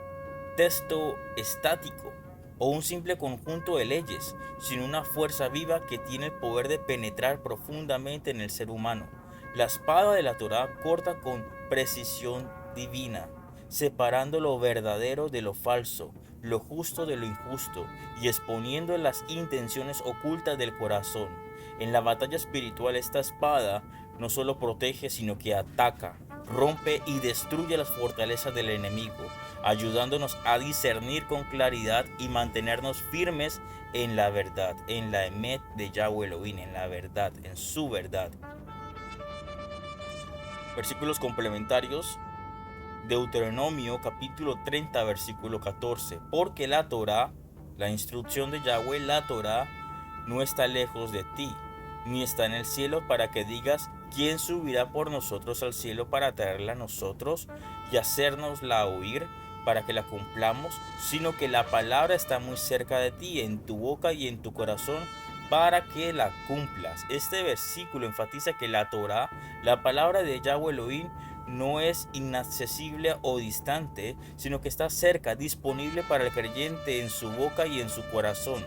texto estático o un simple conjunto de leyes, sino una fuerza viva que tiene el poder de penetrar profundamente en el ser humano. La espada de la Torá corta con precisión divina, separando lo verdadero de lo falso, lo justo de lo injusto y exponiendo las intenciones ocultas del corazón. En la batalla espiritual esta espada no solo protege, sino que ataca, rompe y destruye las fortalezas del enemigo, ayudándonos a discernir con claridad y mantenernos firmes en la verdad, en la emet de Yahweh Elohim, en la verdad, en su verdad. Versículos complementarios. Deuteronomio capítulo 30 versículo 14. Porque la Torá, la instrucción de Yahweh, la Torá, no está lejos de ti, ni está en el cielo para que digas, ¿quién subirá por nosotros al cielo para traerla a nosotros y hacérnosla oír para que la cumplamos? Sino que la palabra está muy cerca de ti, en tu boca y en tu corazón, para que la cumplas. Este versículo enfatiza que la Torá, la palabra de Yahweh Elohim, no es inaccesible o distante, sino que está cerca, disponible para el creyente en su boca y en su corazón.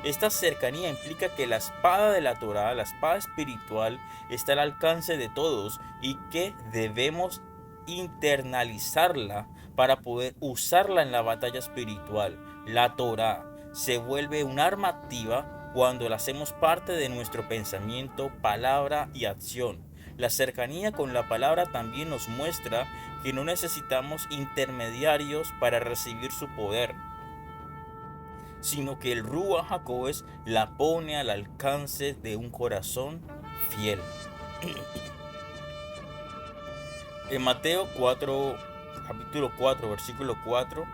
Esta cercanía implica que la espada de la Torá, la espada espiritual, está al alcance de todos y que debemos internalizarla para poder usarla en la batalla espiritual. La Torá se vuelve un arma activa cuando la hacemos parte de nuestro pensamiento, palabra y acción. La cercanía con la palabra también nos muestra que no necesitamos intermediarios para recibir su poder, sino que el Ruach HaKodesh la pone al alcance de un corazón fiel. En Mateo 4, capítulo 4, versículo 4,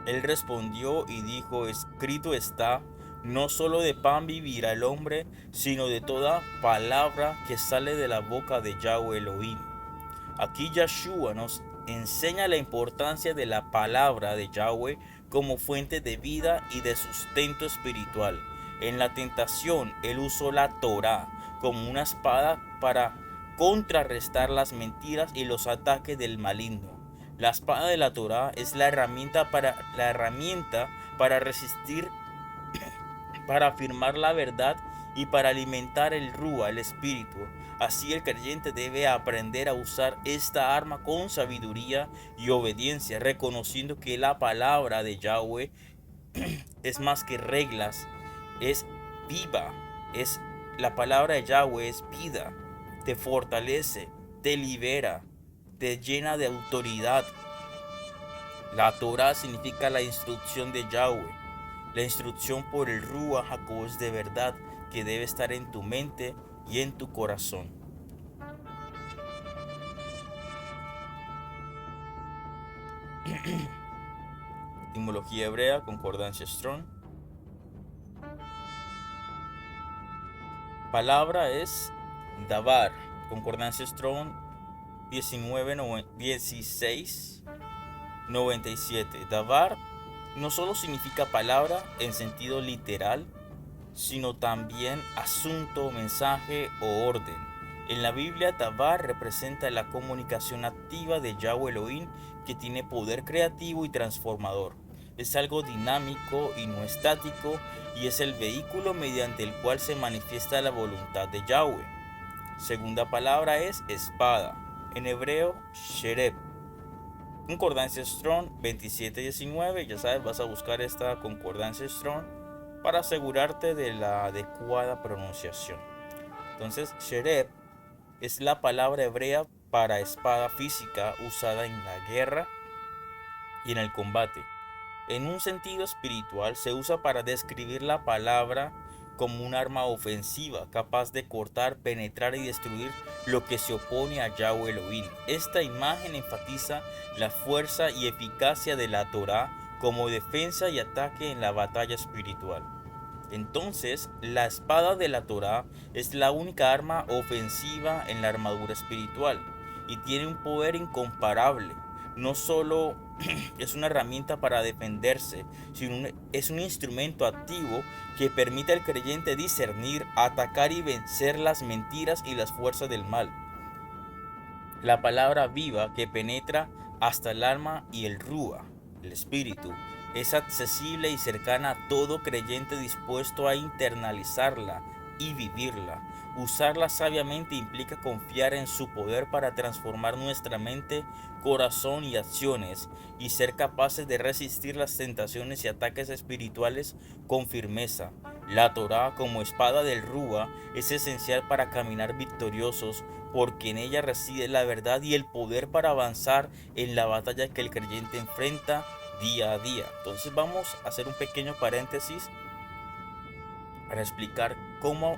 él respondió y dijo, escrito está, no solo de pan vivirá el hombre, sino de toda palabra que sale de la boca de Yahweh Elohim. Aquí Yeshua nos enseña la importancia de la palabra de Yahweh como fuente de vida y de sustento espiritual. En la tentación, él usó la Torá como una espada para contrarrestar las mentiras y los ataques del maligno. La espada de la Torá es la herramienta para resistir, para afirmar la verdad y para alimentar el Rúa, el espíritu. Así el creyente debe aprender a usar esta arma con sabiduría y obediencia, reconociendo que la palabra de Yahweh es más que reglas, es viva, es la palabra de Yahweh es vida, te fortalece, te libera, te llena de autoridad. La Torah significa la instrucción de Yahweh, la instrucción por el Ruach HaKodesh de verdad que debe estar en tu mente y en tu corazón. Etimología hebrea, concordancia Strong. Palabra es davar, concordancia Strong 1697. Davar no solo significa palabra en sentido literal, sino también asunto, mensaje o orden. En la Biblia, davar representa la comunicación activa de Yahweh Elohim que tiene poder creativo y transformador. Es algo dinámico y no estático y es el vehículo mediante el cual se manifiesta la voluntad de Yahweh. Segunda palabra es espada, en hebreo shereb. Concordancia Strong 2719, ya sabes, vas a buscar esta concordancia Strong para asegurarte de la adecuada pronunciación. Entonces, shereb es la palabra hebrea para espada física usada en la guerra y en el combate. En un sentido espiritual se usa para describir la palabra como un arma ofensiva capaz de cortar, penetrar y destruir lo que se opone a Yahweh Elohim. Esta imagen enfatiza la fuerza y eficacia de la Torá como defensa y ataque en la batalla espiritual. Entonces, la espada de la Torá es la única arma ofensiva en la armadura espiritual y tiene un poder incomparable. no solo es una herramienta para defenderse, sino es un instrumento activo que permite al creyente discernir, atacar y vencer las mentiras y las fuerzas del mal. La palabra viva que penetra hasta el alma y el rúa, el espíritu, es accesible y cercana a todo creyente dispuesto a internalizarla y vivirla. Usarla sabiamente implica confiar en su poder para transformar nuestra mente, corazón y acciones, y ser capaces de resistir las tentaciones y ataques espirituales con firmeza. La Torá, como espada del Rúa, es esencial para caminar victoriosos, porque en ella reside la verdad y el poder para avanzar en la batalla que el creyente enfrenta día a día. Entonces vamos a hacer un pequeño paréntesis para explicar cómo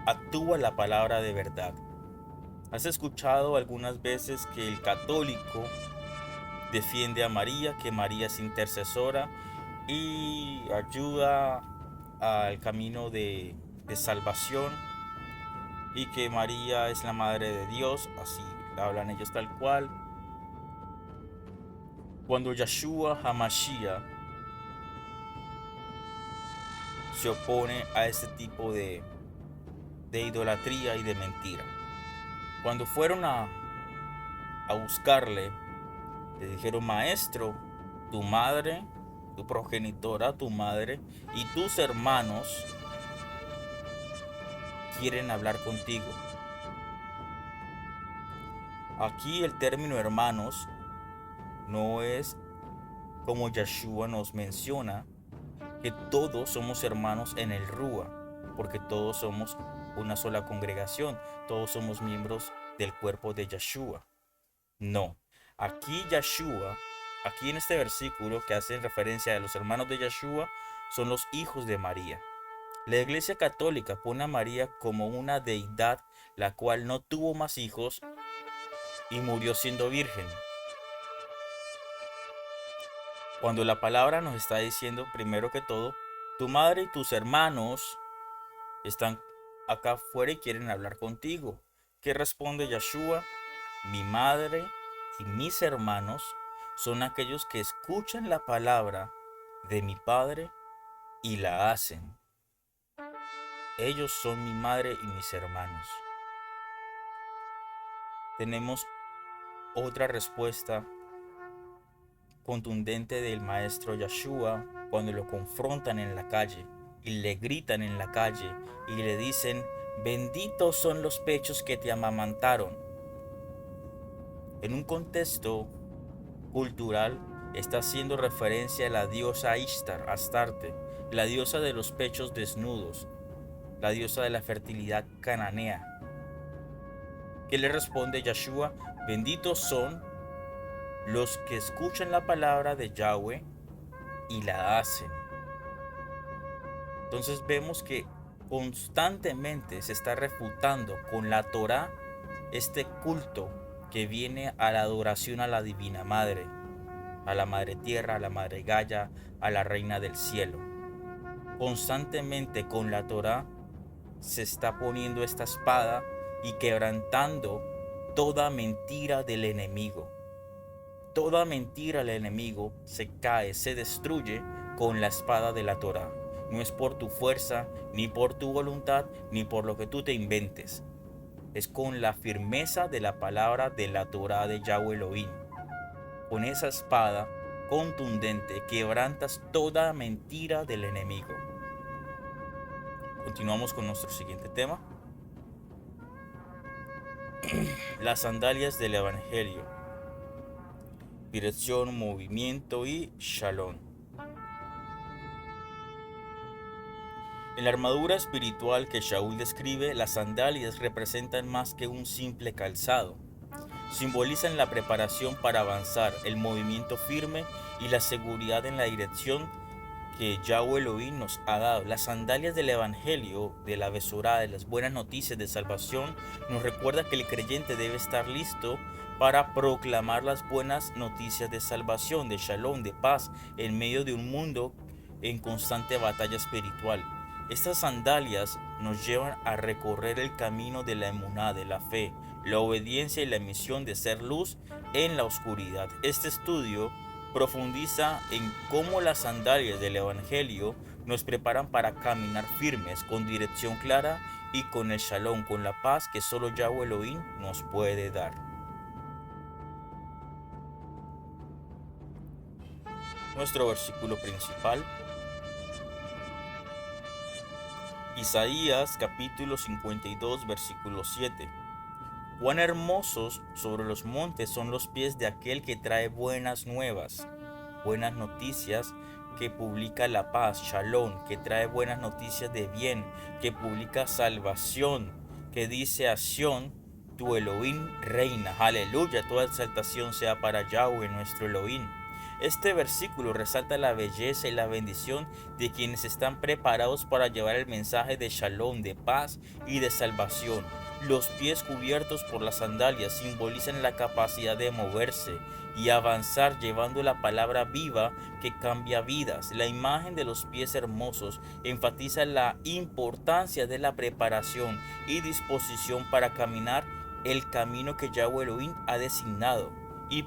actúa la palabra de verdad. ¿Has escuchado algunas veces que el católico defiende a María, que María es intercesora y ayuda al camino de salvación, y que María es la madre de Dios? Así hablan ellos tal cual. Cuando Yeshua HaMashiach se opone a este tipo de idolatría y de mentira. Cuando fueron a buscarle, le dijeron: maestro, tu madre, tu progenitora, tu madre y tus hermanos quieren hablar contigo. Aquí el término hermanos no es como Yeshua nos menciona, que todos somos hermanos en el Rúa, porque todos somos una sola congregación, todos somos miembros del cuerpo de Yeshua. No, aquí Yeshua, aquí en este versículo que hace referencia a los hermanos de Yeshua, son los hijos de María. La Iglesia Católica pone a María como una deidad, la cual no tuvo más hijos y murió siendo virgen. Cuando la palabra nos está diciendo, primero que todo, tu madre y tus hermanos están acá afuera y quieren hablar contigo. ¿Qué responde Yeshua? Mi madre y mis hermanos son aquellos que escuchan la palabra de mi Padre y la hacen. Ellos son mi madre y mis hermanos. Tenemos otra respuesta contundente del maestro Yeshua cuando lo confrontan en la calle y le gritan en la calle y le dicen: benditos son los pechos que te amamantaron. En un contexto cultural está haciendo referencia a la diosa Ishtar, Astarte, la diosa de los pechos desnudos, la diosa de la fertilidad cananea. ¿Qué le responde Yeshua? Benditos son los que escuchan la palabra de Yahweh y la hacen. Entonces vemos que constantemente se está refutando con la Torá este culto que viene a la adoración a la Divina Madre, a la Madre Tierra, a la Madre Gaia, a la Reina del Cielo. Constantemente con la Torá se está poniendo esta espada y quebrantando toda mentira del enemigo. Toda mentira del enemigo se cae, se destruye con la espada de la Torá. No es por tu fuerza, ni por tu voluntad, ni por lo que tú te inventes. Es con la firmeza de la palabra de la Torá de Yahweh Elohim. Con esa espada contundente quebrantas toda mentira del enemigo. Continuamos con nuestro siguiente tema. Las sandalias del Evangelio. Dirección, movimiento y shalom. En la armadura espiritual que Shaul describe, las sandalias representan más que un simple calzado. Simbolizan la preparación para avanzar, el movimiento firme y la seguridad en la dirección que Yahweh Elohim nos ha dado. Las sandalias del Evangelio, de la Besorá, de las buenas noticias de salvación, nos recuerda que el creyente debe estar listo para proclamar las buenas noticias de salvación, de shalom, de paz, en medio de un mundo en constante batalla espiritual. Estas sandalias nos llevan a recorrer el camino de la emuná, de la fe, la obediencia y la misión de ser luz en la oscuridad. Este estudio profundiza en cómo las sandalias del Evangelio nos preparan para caminar firmes, con dirección clara y con el shalom, con la paz que solo Yahweh Elohim nos puede dar. Nuestro versículo principal, Isaías capítulo 52, versículo 7. Cuán hermosos sobre los montes son los pies de aquel que trae buenas nuevas, buenas noticias, que publica la paz, Shalom, que trae buenas noticias de bien, que publica salvación, que dice a Sión, tu Elohim reina. Aleluya, toda exaltación sea para Yahweh, nuestro Elohim. Este versículo resalta la belleza y la bendición de quienes están preparados para llevar el mensaje de Shalom, de paz y de salvación. Los pies cubiertos por las sandalias simbolizan la capacidad de moverse y avanzar llevando la palabra viva que cambia vidas. La imagen de los pies hermosos enfatiza la importancia de la preparación y disposición para caminar el camino que Yahweh Elohim ha designado y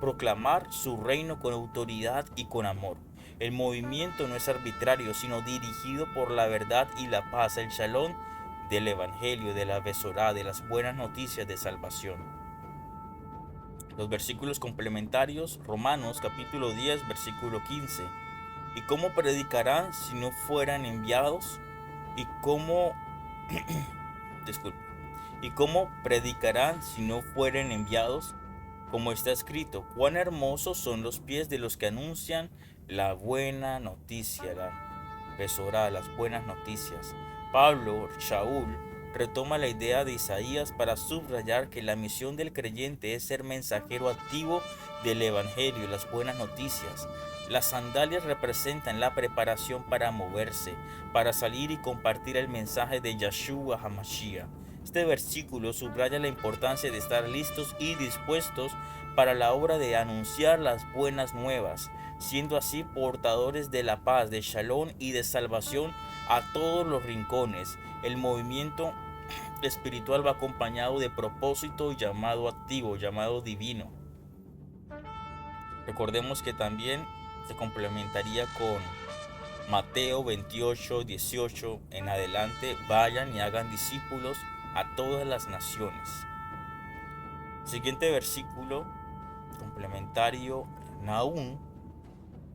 proclamar su reino con autoridad y con amor. El movimiento no es arbitrario, sino dirigido por la verdad y la paz, el shalom del Evangelio, de la Besorá, de las buenas noticias de salvación. Los versículos complementarios, Romanos capítulo 10, versículo 15. ¿Y cómo predicarán si no fueran enviados? ¿Y cómo, disculpe, ¿y cómo predicarán si no fueren enviados? Como está escrito, cuán hermosos son los pies de los que anuncian la buena noticia, la Besorá, las buenas noticias. Pablo, Shaul, retoma la idea de Isaías para subrayar que la misión del creyente es ser mensajero activo del Evangelio, las buenas noticias. Las sandalias representan la preparación para moverse, para salir y compartir el mensaje de Yahshua HaMashiach. Este versículo subraya la importancia de estar listos y dispuestos para la obra de anunciar las buenas nuevas, siendo así portadores de la paz, de Shalom y de salvación a todos los rincones. El movimiento espiritual va acompañado de propósito y llamado activo, llamado divino. Recordemos que también se complementaría con Mateo 28, 18 en adelante, vayan y hagan discípulos a todas las naciones. Siguiente versículo complementario, Nahum,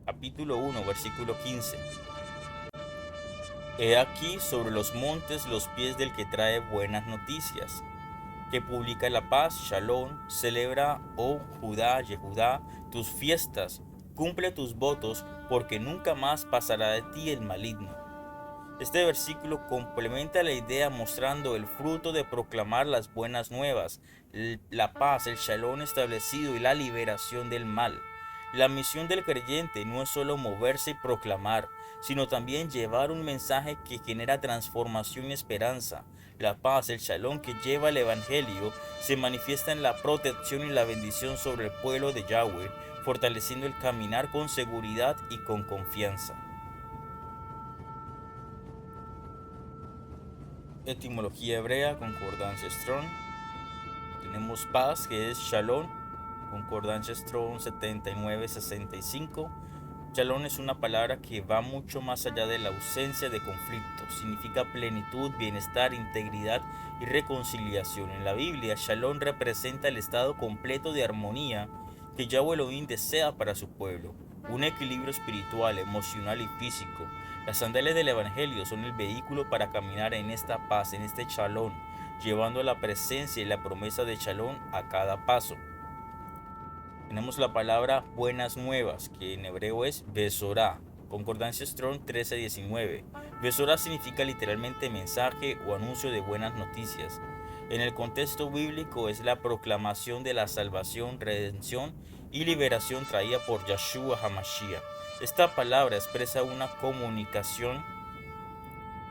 capítulo 1, versículo 15. He aquí sobre los montes los pies del que trae buenas noticias, que publica la paz, Shalom, celebra, oh Judá, Yehudá, tus fiestas, cumple tus votos, porque nunca más pasará de ti el maligno. Este versículo complementa la idea mostrando el fruto de proclamar las buenas nuevas, la paz, el shalom establecido y la liberación del mal. La misión del creyente no es solo moverse y proclamar, sino también llevar un mensaje que genera transformación y esperanza. La paz, el shalom que lleva el Evangelio, se manifiesta en la protección y la bendición sobre el pueblo de Yahweh, fortaleciendo el caminar con seguridad y con confianza. Etimología hebrea, concordancia Strong. Tenemos paz, que es Shalom, concordancia Strong 7965. Shalom es una palabra que va mucho más allá de la ausencia de conflicto. Significa plenitud, bienestar, integridad y reconciliación. En la Biblia, Shalom representa el estado completo de armonía que Yahweh Elohim desea para su pueblo. Un equilibrio espiritual, emocional y físico. Las sandalias del Evangelio son el vehículo para caminar en esta paz, en este Shalom, llevando la presencia y la promesa de Shalom a cada paso. Tenemos la palabra buenas nuevas, que en hebreo es Besorá, concordancia Strong 1319. Besorá significa literalmente mensaje o anuncio de buenas noticias. En el contexto bíblico es la proclamación de la salvación, redención y liberación traída por Yahshua HaMashiach. Esta palabra expresa una comunicación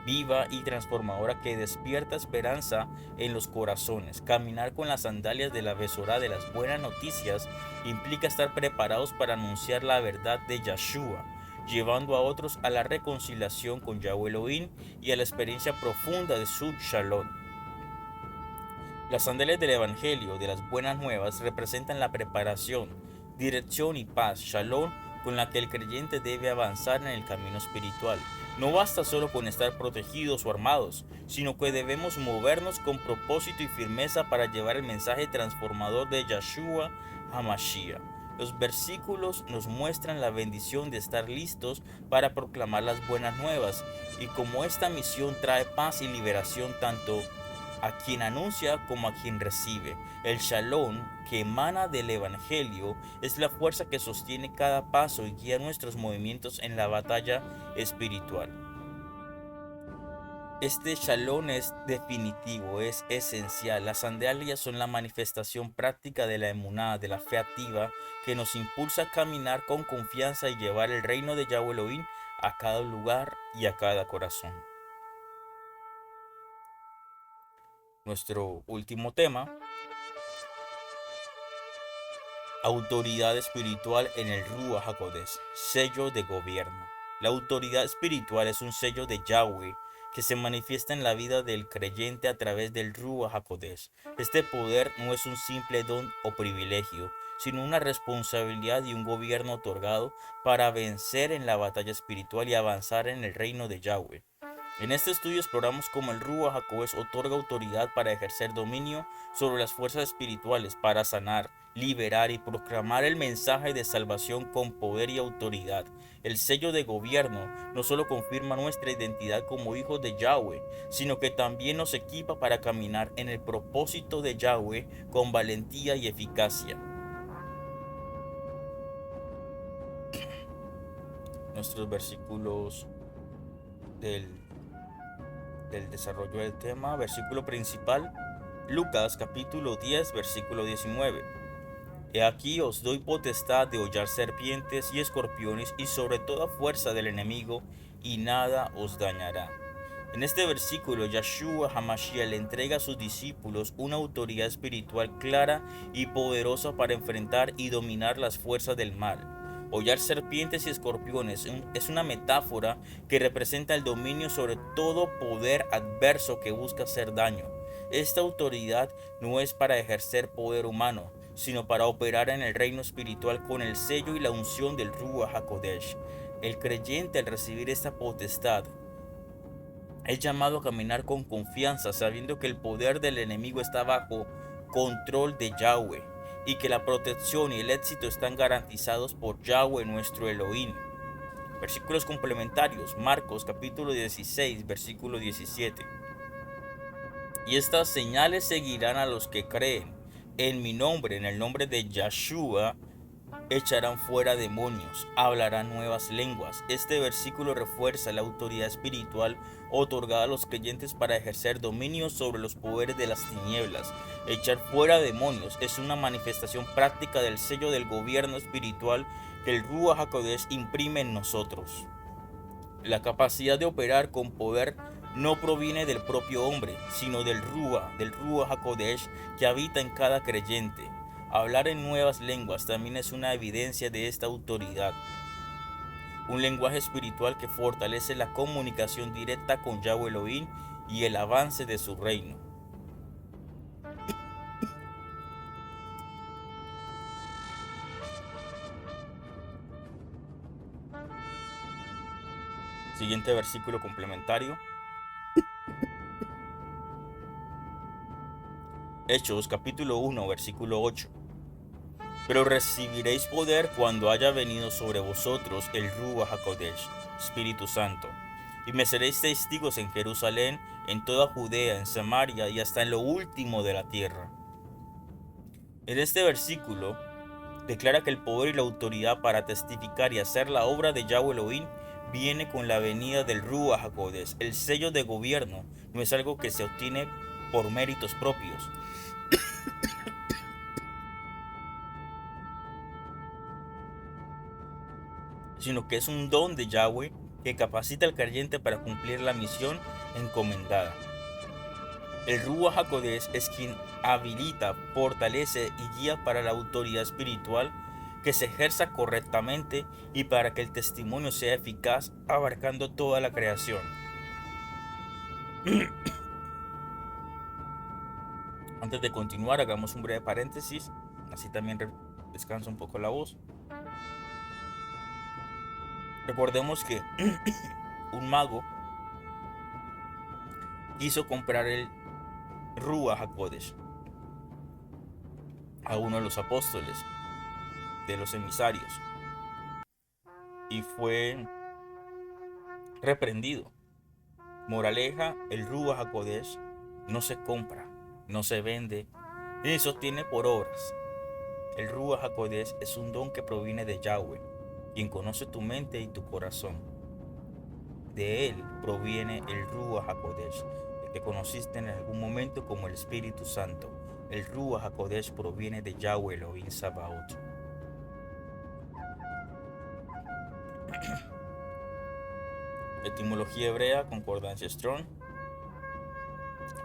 viva y transformadora que despierta esperanza en los corazones. Caminar con las sandalias de la Besorá de las buenas noticias implica estar preparados para anunciar la verdad de Yahshua, llevando a otros a la reconciliación con Yahweh Elohim y a la experiencia profunda de su Shalom. Las sandalias del Evangelio de las Buenas Nuevas representan la preparación, dirección y paz, shalom, con la que el creyente debe avanzar en el camino espiritual. No basta solo con estar protegidos o armados, sino que debemos movernos con propósito y firmeza para llevar el mensaje transformador de Yeshua HaMashiach. Los versículos nos muestran la bendición de estar listos para proclamar las buenas nuevas y cómo esta misión trae paz y liberación tanto a quien anuncia como a quien recibe. El shalom que emana del Evangelio es la fuerza que sostiene cada paso y guía nuestros movimientos en la batalla espiritual. Este shalom es definitivo, es esencial. Las sandalias son la manifestación práctica de la emuná, de la fe activa, que nos impulsa a caminar con confianza y llevar el reino de Yahweh Elohim a cada lugar y a cada corazón. Nuestro último tema: autoridad espiritual en el Ruach HaKodesh, sello de gobierno. La autoridad espiritual es un sello de Yahweh que se manifiesta en la vida del creyente a través del Ruach HaKodesh. Este poder no es un simple don o privilegio, sino una responsabilidad y un gobierno otorgado para vencer en la batalla espiritual y avanzar en el reino de Yahweh. En este estudio exploramos cómo el Ruach HaKodesh otorga autoridad para ejercer dominio sobre las fuerzas espirituales, para sanar, liberar y proclamar el mensaje de salvación con poder y autoridad. El sello de gobierno no solo confirma nuestra identidad como hijos de Yahweh, sino que también nos equipa para caminar en el propósito de Yahweh con valentía y eficacia. Nuestros versículos del desarrollo del tema. Versículo principal, Lucas capítulo 10, versículo 19. He aquí os doy potestad de hollar serpientes y escorpiones y sobre toda fuerza del enemigo, y nada os dañará. En este versículo, Yeshua HaMashiach le entrega a sus discípulos una autoridad espiritual clara y poderosa para enfrentar y dominar las fuerzas del mal. Hollar serpientes y escorpiones es una metáfora que representa el dominio sobre todo poder adverso que busca hacer daño. Esta autoridad no es para ejercer poder humano, sino para operar en el reino espiritual con el sello y la unción del Ruach HaKodesh. El creyente, al recibir esta potestad, es llamado a caminar con confianza, sabiendo que el poder del enemigo está bajo control de Yahweh y que la protección y el éxito están garantizados por Yahweh nuestro Elohim. Versículos complementarios, Marcos capítulo 16, versículo 17. Y estas señales seguirán a los que creen. En mi nombre, en el nombre de Yeshua, echarán fuera demonios, hablarán nuevas lenguas. Este versículo refuerza la autoridad espiritual otorgada a los creyentes para ejercer dominio sobre los poderes de las tinieblas. Echar fuera demonios es una manifestación práctica del sello del gobierno espiritual que el Ruach HaKodesh imprime en nosotros. La capacidad de operar con poder no proviene del propio hombre, sino del Ruach HaKodesh que habita en cada creyente. Hablar en nuevas lenguas también es una evidencia de esta autoridad. Un lenguaje espiritual que fortalece la comunicación directa con Yahweh Elohim y el avance de su reino. Siguiente versículo complementario. Hechos capítulo 1, versículo 8. Pero recibiréis poder cuando haya venido sobre vosotros el Ruach HaKodesh, Espíritu Santo, y me seréis testigos en Jerusalén, en toda Judea, en Samaria y hasta en lo último de la tierra. En este versículo declara que el poder y la autoridad para testificar y hacer la obra de Yahweh Elohim viene con la venida del Ruach HaKodesh. El sello de gobierno no es algo que se obtiene por méritos propios, sino que es un don de Yahweh que capacita al creyente para cumplir la misión encomendada. El Ruach HaKodesh es quien habilita, fortalece y guía para la autoridad espiritual que se ejerza correctamente y para que el testimonio sea eficaz, abarcando toda la creación. Antes de continuar, hagamos un breve paréntesis, así también descansa un poco la voz. Recordemos que un mago quiso comprar el Ruach HaKodesh a uno de los apóstoles, de los emisarios, y fue reprendido. Moraleja, el Ruach HaKodesh no se compra, no se vende, ni se obtiene por obras. El Ruach HaKodesh es un don que proviene de Yahweh, quien conoce tu mente y tu corazón. De él proviene el Ruach HaKodesh, el que conociste en algún momento como el Espíritu Santo. El Ruach HaKodesh proviene de Yahweh Elohim Sabaoth. Etimología hebrea, concordancia Strong.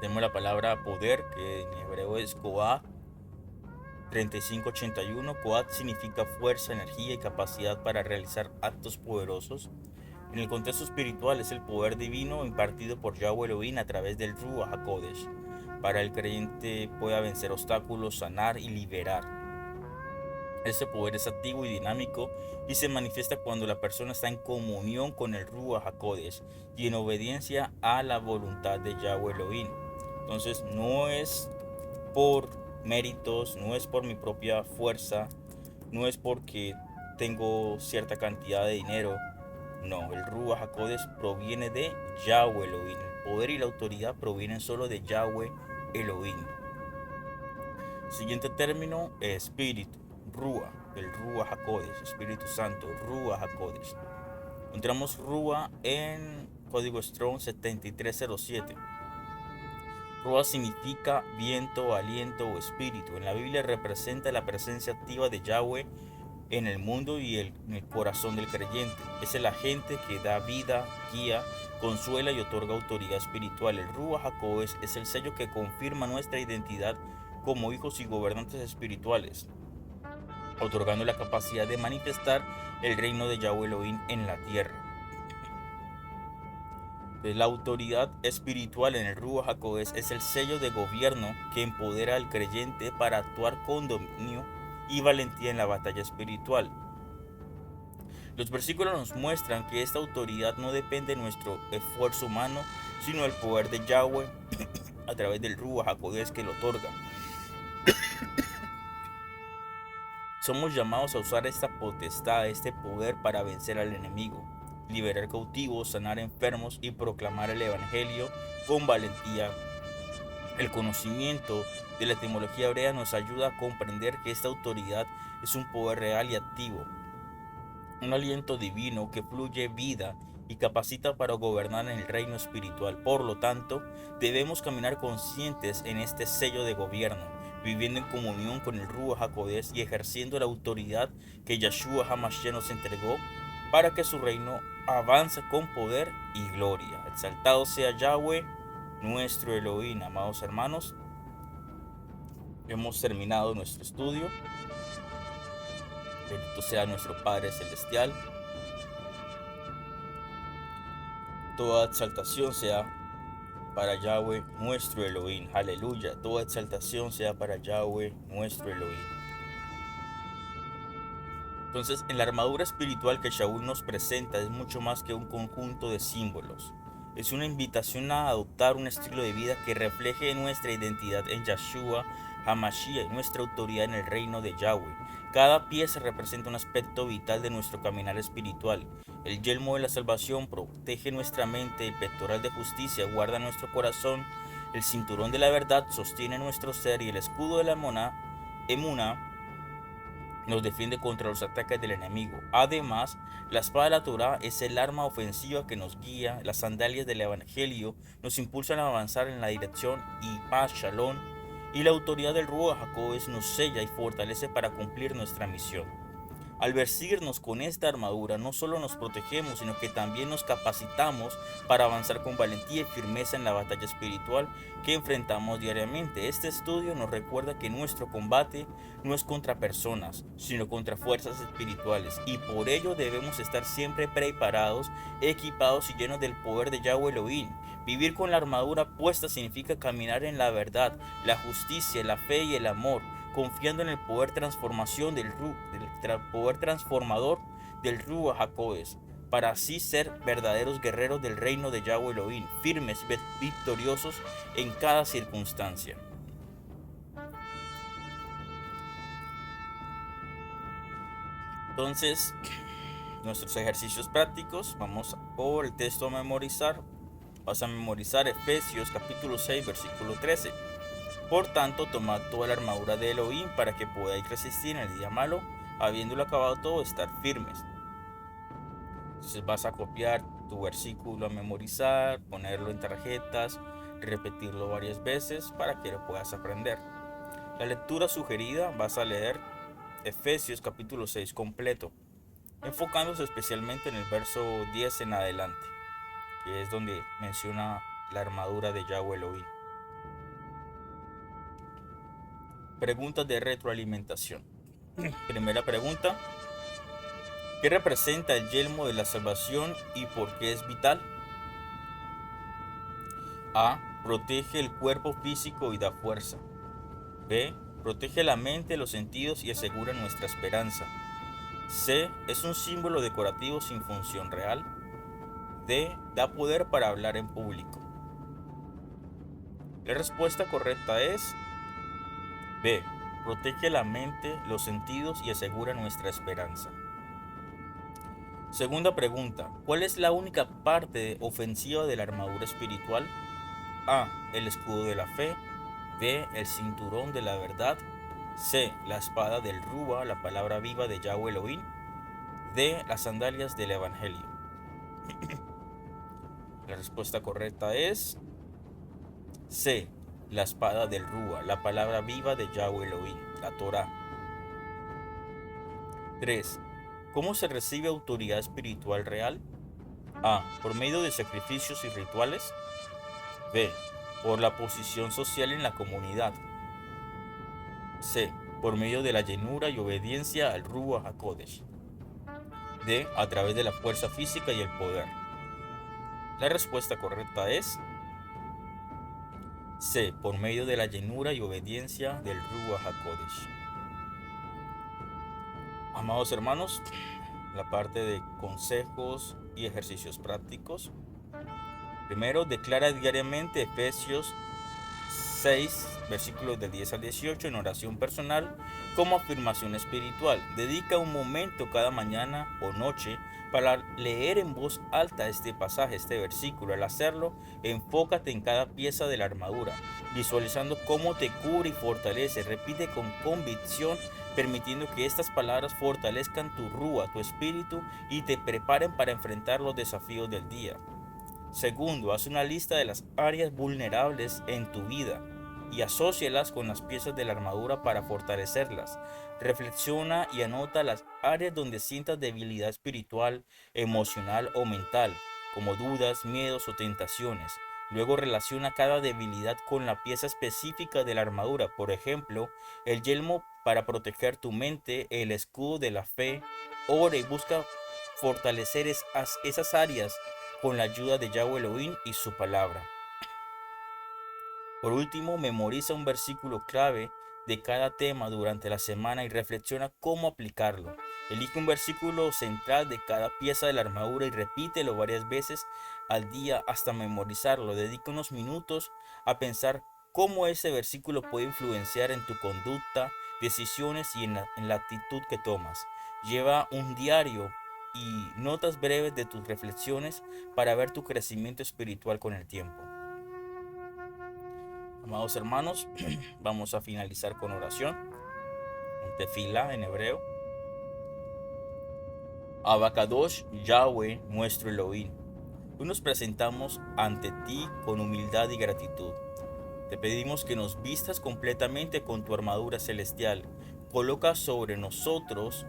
Tenemos la palabra poder, que en hebreo es Koah 3581. Koah significa fuerza, energía y capacidad para realizar actos poderosos. En el contexto espiritual es el poder divino impartido por Yahweh Elohim a través del Ruach HaKodesh, para el creyente pueda vencer obstáculos, sanar y liberar. Este poder es activo y dinámico y se manifiesta cuando la persona está en comunión con el Ruach HaKodesh y en obediencia a la voluntad de Yahweh Elohim. Entonces no es por méritos, no es por mi propia fuerza, no es porque tengo cierta cantidad de dinero. No, el Ruach HaKodesh proviene de Yahweh Elohim. El poder y la autoridad provienen solo de Yahweh Elohim. Siguiente término, espíritu, Ruach, el Ruach HaKodesh, Espíritu Santo, Ruach HaKodesh. Encontramos Ruach en código Strong 7307. Ruach significa viento, aliento o espíritu. En la Biblia representa la presencia activa de Yahweh en el mundo y en el corazón del creyente. Es el agente que da vida, guía, consuela y otorga autoridad espiritual. El Ruach HaKodesh es el sello que confirma nuestra identidad como hijos y gobernantes espirituales, otorgando la capacidad de manifestar el reino de Yahweh Elohim en la tierra. La autoridad espiritual en el Ruach HaKodesh es el sello de gobierno que empodera al creyente para actuar con dominio y valentía en la batalla espiritual. Los versículos nos muestran que esta autoridad no depende de nuestro esfuerzo humano, sino del poder de Yahweh a través del Ruach HaKodesh que lo otorga. Somos llamados a usar esta potestad, este poder para vencer al enemigo, liberar cautivos, sanar enfermos y proclamar el evangelio con valentía. El conocimiento de la etimología hebrea nos ayuda a comprender que esta autoridad es un poder real y activo, un aliento divino que fluye vida y capacita para gobernar en el reino espiritual. Por lo tanto, debemos caminar conscientes en este sello de gobierno, viviendo en comunión con el Ruach HaKodesh y ejerciendo la autoridad que Yahshua HaMashiach nos entregó para que su reino avance con poder y gloria. Exaltado sea Yahweh, nuestro Elohim. Amados hermanos, hemos terminado nuestro estudio. Bendito sea nuestro Padre Celestial. Toda exaltación sea para Yahweh, nuestro Elohim. Aleluya. Toda exaltación sea para Yahweh, nuestro Elohim. Entonces, en la armadura espiritual que Shaul nos presenta es mucho más que un conjunto de símbolos. Es una invitación a adoptar un estilo de vida que refleje nuestra identidad en Yahshua HaMashiach y nuestra autoridad en el reino de Yahweh. Cada pieza representa un aspecto vital de nuestro caminar espiritual. El yelmo de la salvación protege nuestra mente, el pectoral de justicia guarda nuestro corazón, el cinturón de la verdad sostiene nuestro ser y el escudo de la emuná nos defiende contra los ataques del enemigo. Además, la espada de la Torah es el arma ofensiva que nos guía, las sandalias del evangelio nos impulsan a avanzar en la dirección y paz, shalom, y la autoridad del Ruach HaKodesh nos sella y fortalece para cumplir nuestra misión. Al vestirnos con esta armadura, no solo nos protegemos, sino que también nos capacitamos para avanzar con valentía y firmeza en la batalla espiritual que enfrentamos diariamente. Este estudio nos recuerda que nuestro combate no es contra personas, sino contra fuerzas espirituales, y por ello debemos estar siempre preparados, equipados y llenos del poder de Yahweh Elohim. Vivir con la armadura puesta significa caminar en la verdad, la justicia, la fe y el amor, confiando en el poder poder transformador del Ruach HaKodesh, para así ser verdaderos guerreros del reino de Yahweh Elohim, firmes y victoriosos en cada circunstancia. Entonces, nuestros ejercicios prácticos, vamos por el texto a memorizar. Vas a memorizar Efesios capítulo 6, versículo 13. Por tanto, tomad toda la armadura de Elohim para que podáis resistir en el día malo, habiéndolo acabado todo, estar firmes. Entonces vas a copiar tu versículo a memorizar, ponerlo en tarjetas, repetirlo varias veces para que lo puedas aprender. La lectura sugerida, vas a leer Efesios capítulo 6 completo, enfocándose especialmente en el verso 10 en adelante, que es donde menciona la armadura de Yahweh Elohim. Preguntas de retroalimentación. Primera pregunta: ¿qué representa el yelmo de la salvación y por qué es vital? A. Protege el cuerpo físico y da fuerza. B. Protege la mente, los sentidos y asegura nuestra esperanza. C. Es un símbolo decorativo sin función real. D. Da poder para hablar en público. La respuesta correcta es B. Protege la mente, los sentidos y asegura nuestra esperanza. Segunda pregunta: ¿cuál es la única parte ofensiva de la armadura espiritual? A. El escudo de la fe. B. El cinturón de la verdad. C. La espada del Rúa, la palabra viva de Yahweh Elohim. D. Las sandalias del Evangelio. La respuesta correcta es C. La espada del Rúa, la palabra viva de Yahweh Elohim, la Torah. 3. ¿Cómo se recibe autoridad espiritual real? A. Por medio de sacrificios y rituales. B. Por la posición social en la comunidad. C. Por medio de la llenura y obediencia al Ruach HaKodesh. D. A través de la fuerza física y el poder. La respuesta correcta es C. Por medio de la llenura y obediencia del Ruach HaKodesh. Amados hermanos, la parte de consejos y ejercicios prácticos. Primero, declara diariamente Efesios 6, versículos del 10 al 18 en oración personal como afirmación espiritual. Dedica un momento cada mañana o noche para leer en voz alta este pasaje, este versículo. Al hacerlo, enfócate en cada pieza de la armadura, visualizando cómo te cubre y fortalece. Repite con convicción, permitiendo que estas palabras fortalezcan tu rúa, tu espíritu, y te preparen para enfrentar los desafíos del día. Segundo, haz una lista de las áreas vulnerables en tu vida y asócialas con las piezas de la armadura para fortalecerlas. Reflexiona y anota las áreas donde sientas debilidad espiritual, emocional o mental, como dudas, miedos o tentaciones. Luego relaciona cada debilidad con la pieza específica de la armadura, por ejemplo, el yelmo para proteger tu mente, el escudo de la fe. Ora y busca fortalecer esas áreas con la ayuda de Yahweh Elohim y su palabra. Por último, memoriza un versículo clave de cada tema durante la semana y reflexiona cómo aplicarlo. Elige un versículo central de cada pieza de la armadura y repítelo varias veces al día hasta memorizarlo. Dedica unos minutos a pensar cómo ese versículo puede influenciar en tu conducta, decisiones y en la actitud que tomas. Lleva un diario y notas breves de tus reflexiones para ver tu crecimiento espiritual con el tiempo. Amados hermanos, vamos a finalizar con oración, un tefilá en hebreo. Abacadosh Yahweh, nuestro Elohim, hoy nos presentamos ante ti con humildad y gratitud. Te pedimos que nos vistas completamente con tu armadura celestial. Coloca sobre nosotros,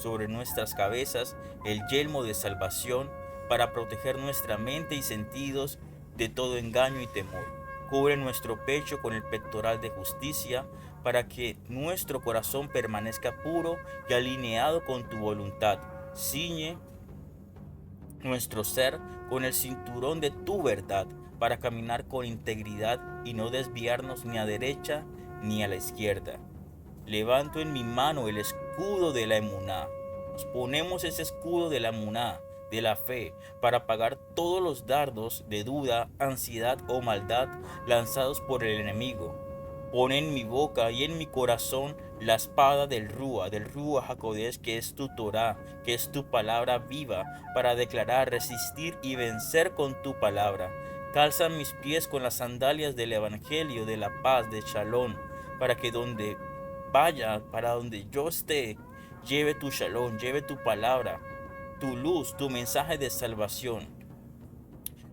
sobre nuestras cabezas el yelmo de salvación para proteger nuestra mente y sentidos de todo engaño y temor. Cubre nuestro pecho con el pectoral de justicia para que nuestro corazón permanezca puro y alineado con tu voluntad. Ciñe nuestro ser con el cinturón de tu verdad para caminar con integridad y no desviarnos ni a derecha ni a la izquierda. Levanto en mi mano el escudo de la emuná. Nos ponemos ese escudo de la emuná, de la fe, para apagar todos los dardos de duda, ansiedad o maldad lanzados por el enemigo. Pon en mi boca y en mi corazón la espada del Rúa HaKodesh, que es tu Torah, que es tu palabra viva, para declarar, resistir y vencer con tu palabra. Calza mis pies con las sandalias del Evangelio, de la paz, de Shalom, para que donde vaya, para donde yo esté, lleve tu Shalom, lleve tu palabra, tu luz, tu mensaje de salvación.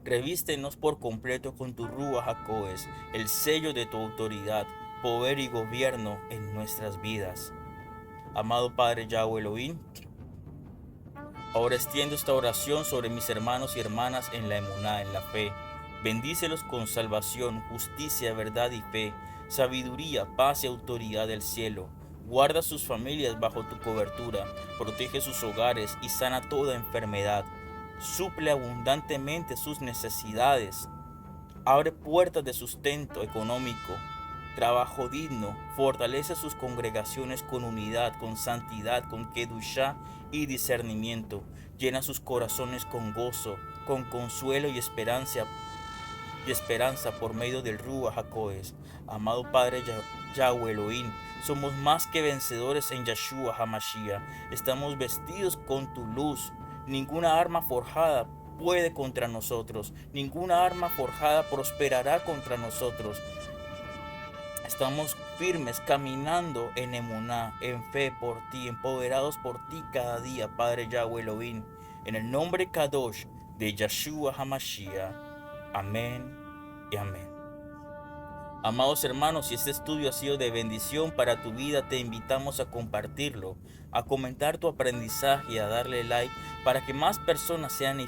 Revístenos por completo con tu Rúa HaKodesh, el sello de tu autoridad, poder y gobierno en nuestras vidas. Amado Padre Yahweh Elohim, ahora extiendo esta oración sobre mis hermanos y hermanas en la emuná, en la fe. Bendícelos con salvación, justicia, verdad y fe, sabiduría, paz y autoridad del cielo. Guarda sus familias bajo tu cobertura, protege sus hogares y sana toda enfermedad. Suple abundantemente sus necesidades. Abre puertas de sustento económico, trabajo digno. Fortalece sus congregaciones con unidad, con santidad, con kedushá y discernimiento. Llena sus corazones con gozo, con consuelo y esperanza por medio del Rúa HaKodesh. Amado Padre Yahweh Elohim, somos más que vencedores en Yeshua HaMashiach. Estamos vestidos con tu luz. Ninguna arma forjada puede contra nosotros. Ninguna arma forjada prosperará contra nosotros. Estamos firmes, caminando en emuná, en fe por ti, empoderados por ti cada día, Padre Yahweh Elohim. En el nombre Kadosh de Yeshua HaMashiach. Amén y amén. Amados hermanos, si este estudio ha sido de bendición para tu vida, te invitamos a compartirlo, a comentar tu aprendizaje y a darle like para que más personas sean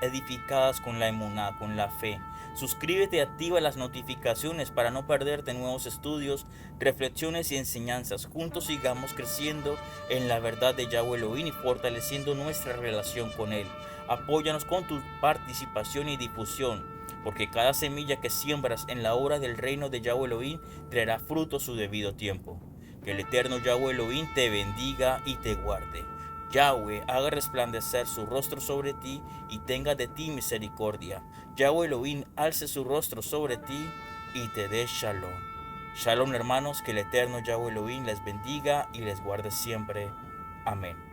edificadas con la emuná, con la fe. Suscríbete y activa las notificaciones para no perderte nuevos estudios, reflexiones y enseñanzas. Juntos sigamos creciendo en la verdad de Yahweh Elohim y fortaleciendo nuestra relación con Él. Apóyanos con tu participación y difusión, porque cada semilla que siembras en la obra del reino de Yahweh Elohim traerá fruto a su debido tiempo. Que el eterno Yahweh Elohim te bendiga y te guarde. Yahweh haga resplandecer su rostro sobre ti y tenga de ti misericordia. Yahweh Elohim alce su rostro sobre ti y te dé shalom. Shalom hermanos, que el eterno Yahweh Elohim les bendiga y les guarde siempre. Amén.